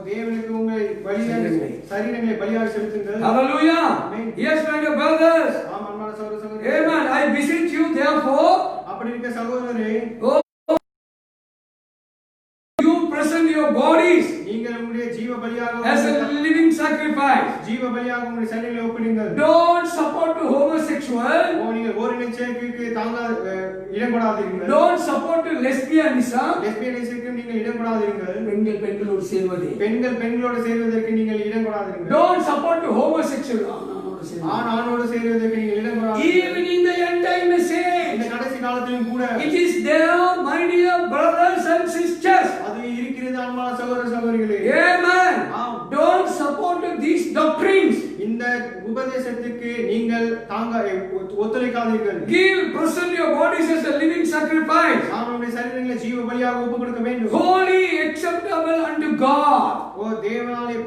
தேவனுக்கு உங்கள் பலியாக சரீரங்களை பலியாக செலுத்துங்கள். Hallelujah. Amen. Yes, my dear brothers. ஆம் அன்பான சகோதரர்களே. Amen. I beseech you, therefore, அப்படி இருக்க சகோதரரே, you present your bodies நீங்கள் உங்களுடைய ஜீவ பலியாக as a living sacrifice. ஜீவ பலியாக உங்களுடைய சரீரங்களை ஒப்புடுங்கள். Don't support to homosexual. நீங்கள் ஓரின சேர்க்கைக்கு இடம் கொடாதீர்கள். Don't support to lesbianism. லெஸ்பியனிசத்துக்கு நீங்கள் இடம் கொடாதீர்கள். பெண்களோடு சேர்வது. பெண்களோடு சேர்வதற்கு நீங்கள் இடம் கொடாதீர்கள். Don't support to homosexual. ஆணோடு சேர்வதற்கு நீங்கள் இடம் கொடாதீர்கள். Even in the end time message, இந்த கடைசி காலத்திலும் கூட it is there, my dear brothers and sisters. அது இருக்கிறது அன்பான சகோதர சகோதரிகளே. Amen. Don't support these doctrines. இந்த உபதேசத்துக்கு நீங்கள் ஒத்துழைக்காதீர்கள். Give, present your bodies as a living sacrifice. நம்முடைய சரீரங்களை ஜீவ பலியாக ஒப்புக்கொடுக்க வேண்டும். Holy, acceptable unto God. தேவனாலே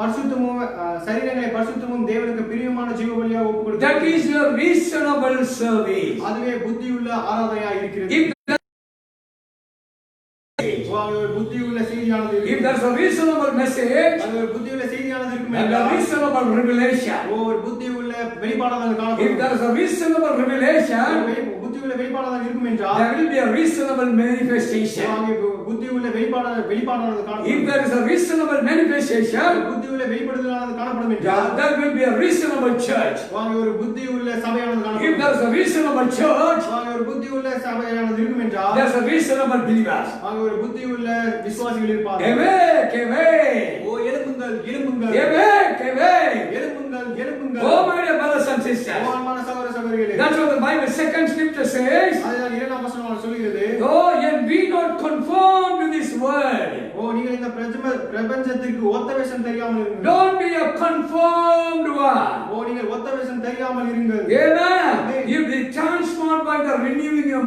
பரிசுத்தமும் சரீரங்களை பரிசுத்தமும் தேவனுக்கு பிரியமான ஜீவ பலியாக ஒப்புக்கொடுக்க. That is your reasonable service. அதுவே புத்தியுள்ள ஆராதனையாக இருக்கிறது. புத்தியுள்ள செய்தியானது. If there's a reasonable message, அது புத்தியுள்ள செய்தியானது இருக்கும் and a reasonable revelation. ஒரு புத்தியுள்ள வெளிப்பாடாக காணப்படும். If there's a reasonable revelation, புத்தியுள்ள வெளிப்பாடாக இருக்கும் என்றால் there will be a reasonable manifestation. புத்தியுள்ள வெளிப்பாடாக காணப்படும். If there is a reasonable manifestation, புத்தியுள்ள வெளிப்படுதலானது காணப்படும் என்றால் there will be a reasonable church. ஒரு புத்தியுள்ள சபையானது காணப்படும். If there is a reasonable church, ஒரு புத்தியுள்ள சபையானது இருக்கும் என்றால் there's a reasonable believers. ஒரு புத்தியுள்ள விசுவாசிகள் இருப்பார்கள். Awake, awake. O எழும்புங்கள் எழும்புங்கள். Awake, awake. எழும்புங்கள் எழும்புங்கள். Oh my dear brothers and sisters. ஓ அன்பான சகோதர சகோதரிகளே. That's what the Bible second scripture says. அதுதான் இரண்டாம் வசனம் சொல்கிறது. Oh, and be not conformed to this world. ஓ நீங்கள் இந்த பிரபஞ்சத்திற்கு ஒத்த வேஷம் தெரியாமல் இருங்கள். Don't be a conformed one. ஓ நீங்கள் ஒத்த வேஷம் தெரியாமல் இருங்கள். Amen. You be transformed by the renewing your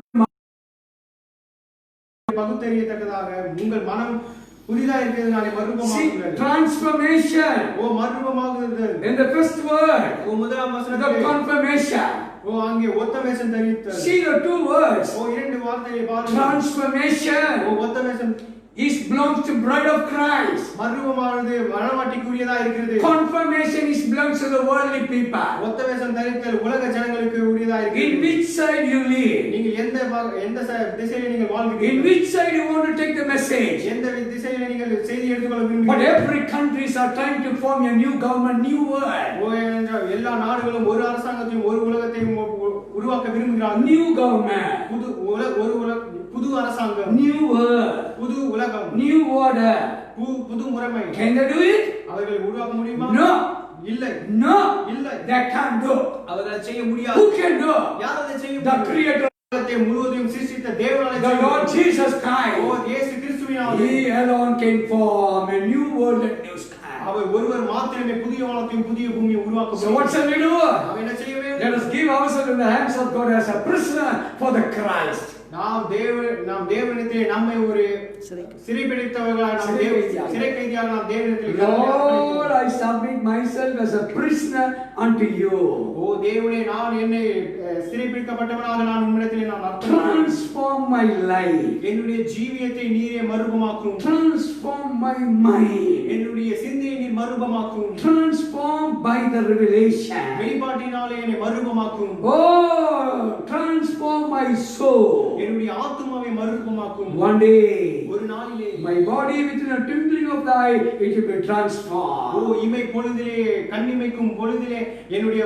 பகுத்தறியத்தக்கதாக உங்கள் மனம் புதிதாக இருக்கிறதுனாலே மறுரூபமாகுங்கள். Transformation. O மறுரூபமாகுதல். In the first word, ஓ முதலாம் the வசனத்திலே confirmation. ஓ அங்கே ஒத்த வேஷம் தெரிவித்தல். See the two words. ஓ இரண்டு வார்த்தைகளை பாருங்கள். Transformation ஓ ஒத்த வேஷம் is belongs to bride of Christ. மறுரூபமானது மணவாட்டிக்குரியதா இருக்கிறது. Confirmation is belongs to the worldly people. ஒத்த வேஷம் தரித்தல் உலக ஜனங்களுக்கு உரியதா இருக்கிறது. In which side you live? நீங்கள் எந்த திசையில நீங்கள் In வாழ்கிறீர்கள்? which side you want to take the message? எந்த திசையில நீங்கள் செய்தி எடுத்துக்கொள்ள But விரும்புகிறீர்கள்? every countries are trying to form a new government, new world. ஓ என்றால் எல்லா நாடுகளும் ஒரு அரசாங்கத்தையும் ஒரு உலகத்தையும் உருவாக்க விரும்புகிறார்கள். New government, புது அரசாங்கம், new world, புது உலகம், new order. புது முறைமை. Can they do it? அவர்களை உருவாக்க முடியுமா? No. இல்லை. No. இல்லை. They can't do. அவர்கள் செய்ய முடியாது. Who can do? யார் அதை செய்ய The முடியும்? creator, உலகத்தை முழுவதையும் சிருஷ்டித்த தேவனாலே the Lord Jesus Christ. ஓ இயேசு கிறிஸ்துவினாலே He alone can form a new world and new sky. அவர் ஒருவர் மாத்திரமே புதிய வானத்தையும் புதிய பூமியை உருவாக்க So what shall we do? நாம் என்ன செய்ய வேண்டும்? Let us give ourselves in the hands of God as a prisoner for the Christ. நாம் தேவனிடத்திலே நம்மை ஒரு சிறைப்பிடித்தவர்களாக நாம் சிறை கைதியாக நாம் தேவனிடத்திலே Lord, I submit myself as a prisoner unto you. ஓ தேவனே நான் என்னை சிறைப்பிடிக்கப்பட்டவனாக நான் உம்மிடத்திலே நான் அர்ப்பணிக்கிறேன். Transform my life. என்னுடைய ஜீவியத்தை நீரே மறுரூபமாக்கும். Transform my mind. என்னுடைய சிந்தையை நீர் மறுரூபமாக்கும். Transform by the revelation. வெளிப்பாட்டினாலே என்னை மறுரூபமாக்கும். Oh, transform my soul. என்னுடைய ஆத்துமாவை மறுரூபமாக்கும். One day, ஒரு நாளிலே my body within a twinkling of the eye, it will be O transformed. இமை பொழுதிலே கண்ணிமைக்கும் பொழுதிலே என்னுடைய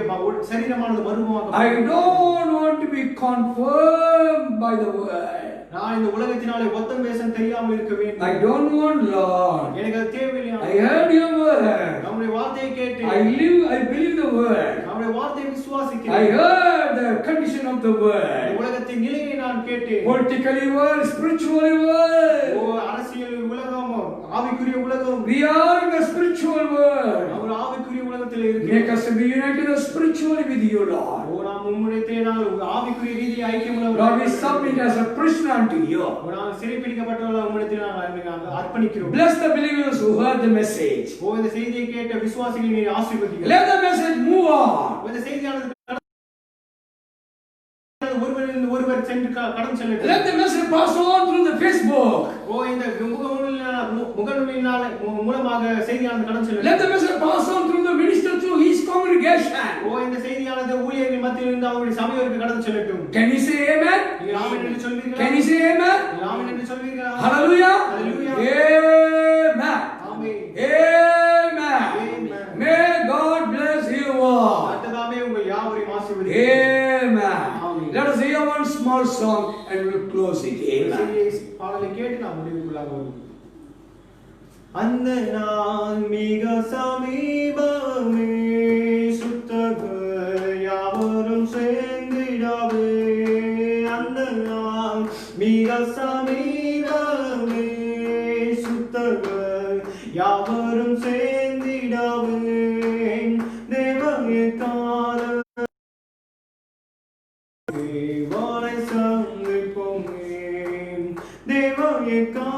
சரீரமானது மறுரூபமாக்கும். I don't want to be confirmed by the word. நான் இந்த உலகத்தினாலே ஒத்தம் வேஷம் தெரியாமல் இருக்க வேண்டும். I don't want, Lord. எனக்கு அது தேவையில்லை. I heard your word. நம்முடைய வார்த்தையை கேட்டு I believe the word. நம்முடைய வார்த்தையை I விசுவாசிக்கிறேன். heard the condition of the இந்த word. உலகத்தின் நிலையை நான் கேட்டேன். Politically word, spiritually word. ஓ அரசியல் உலகம், ஆவிக்குரிய உலகம். We are in the spiritual world. அவர் ஆவிக்குரிய உலகத்தில் Make இருக்கிறோம். us to be united spiritually with you, Lord. ஓ நாம் உம்மிடத்திலே நாங்கள் ஒரு ஆவிக்குரிய ரீதியில் ஐக்கியம் Lord, we உள்ளவர்களாக submit as a prisoner unto you. நாங்கள் சிறைப்பிடிக்கப்பட்டவர்களாக உம்மிடத்தில் நாங்கள் அர்ப்பணிக்கிறோம். Bless the believers who heard the message. இந்த செய்தியை கேட்ட விசுவாசிகளை நீர் ஆசீர்வதியும். Let the message move on. இந்த செய்தியானது ஒருவர் சென்று கடந்து செல்லட்டும். Let the message pass on through the Facebook. இந்த முகநூலினால் மூலமாக செய்தியானது கடந்து செல்லட்டும். Let the message pass on through the minister through his congregation. இந்த செய்தியானது ஊழியர்கள் மத்தியில் இருந்து அவருடைய சபையோருக்கு கடந்து செல்லட்டும். Can you say amen? நீங்கள் ஆமென் என்று சொல்வீர்களா? Can you say amen? நீங்கள் ஆமென் என்று சொல்வீர்களா? Hallelujah. Hallelujah. Amen. Amen. Amen. Amen. May God bless you all. கர்த்தர் உங்கள் யாவரையும் ஆசீர்வதிப்பார். Amen. Amen. Let us hear one small song and we'll close it. Amen. பாடலை கேட்டு நாம் முடிவுக்குள்ளாக வருவோம். அந்த நாள் மிக சமீபமே, சுத்தர்கள் யாவரும் சேர்ந்திடவே. அந்த நாள் மிக சமீபமே, சுத்தர்கள் யாவரும் சேர்ந்திடவே. தேவனே கால தேவனை சந்திப்போமே, தேவனே கால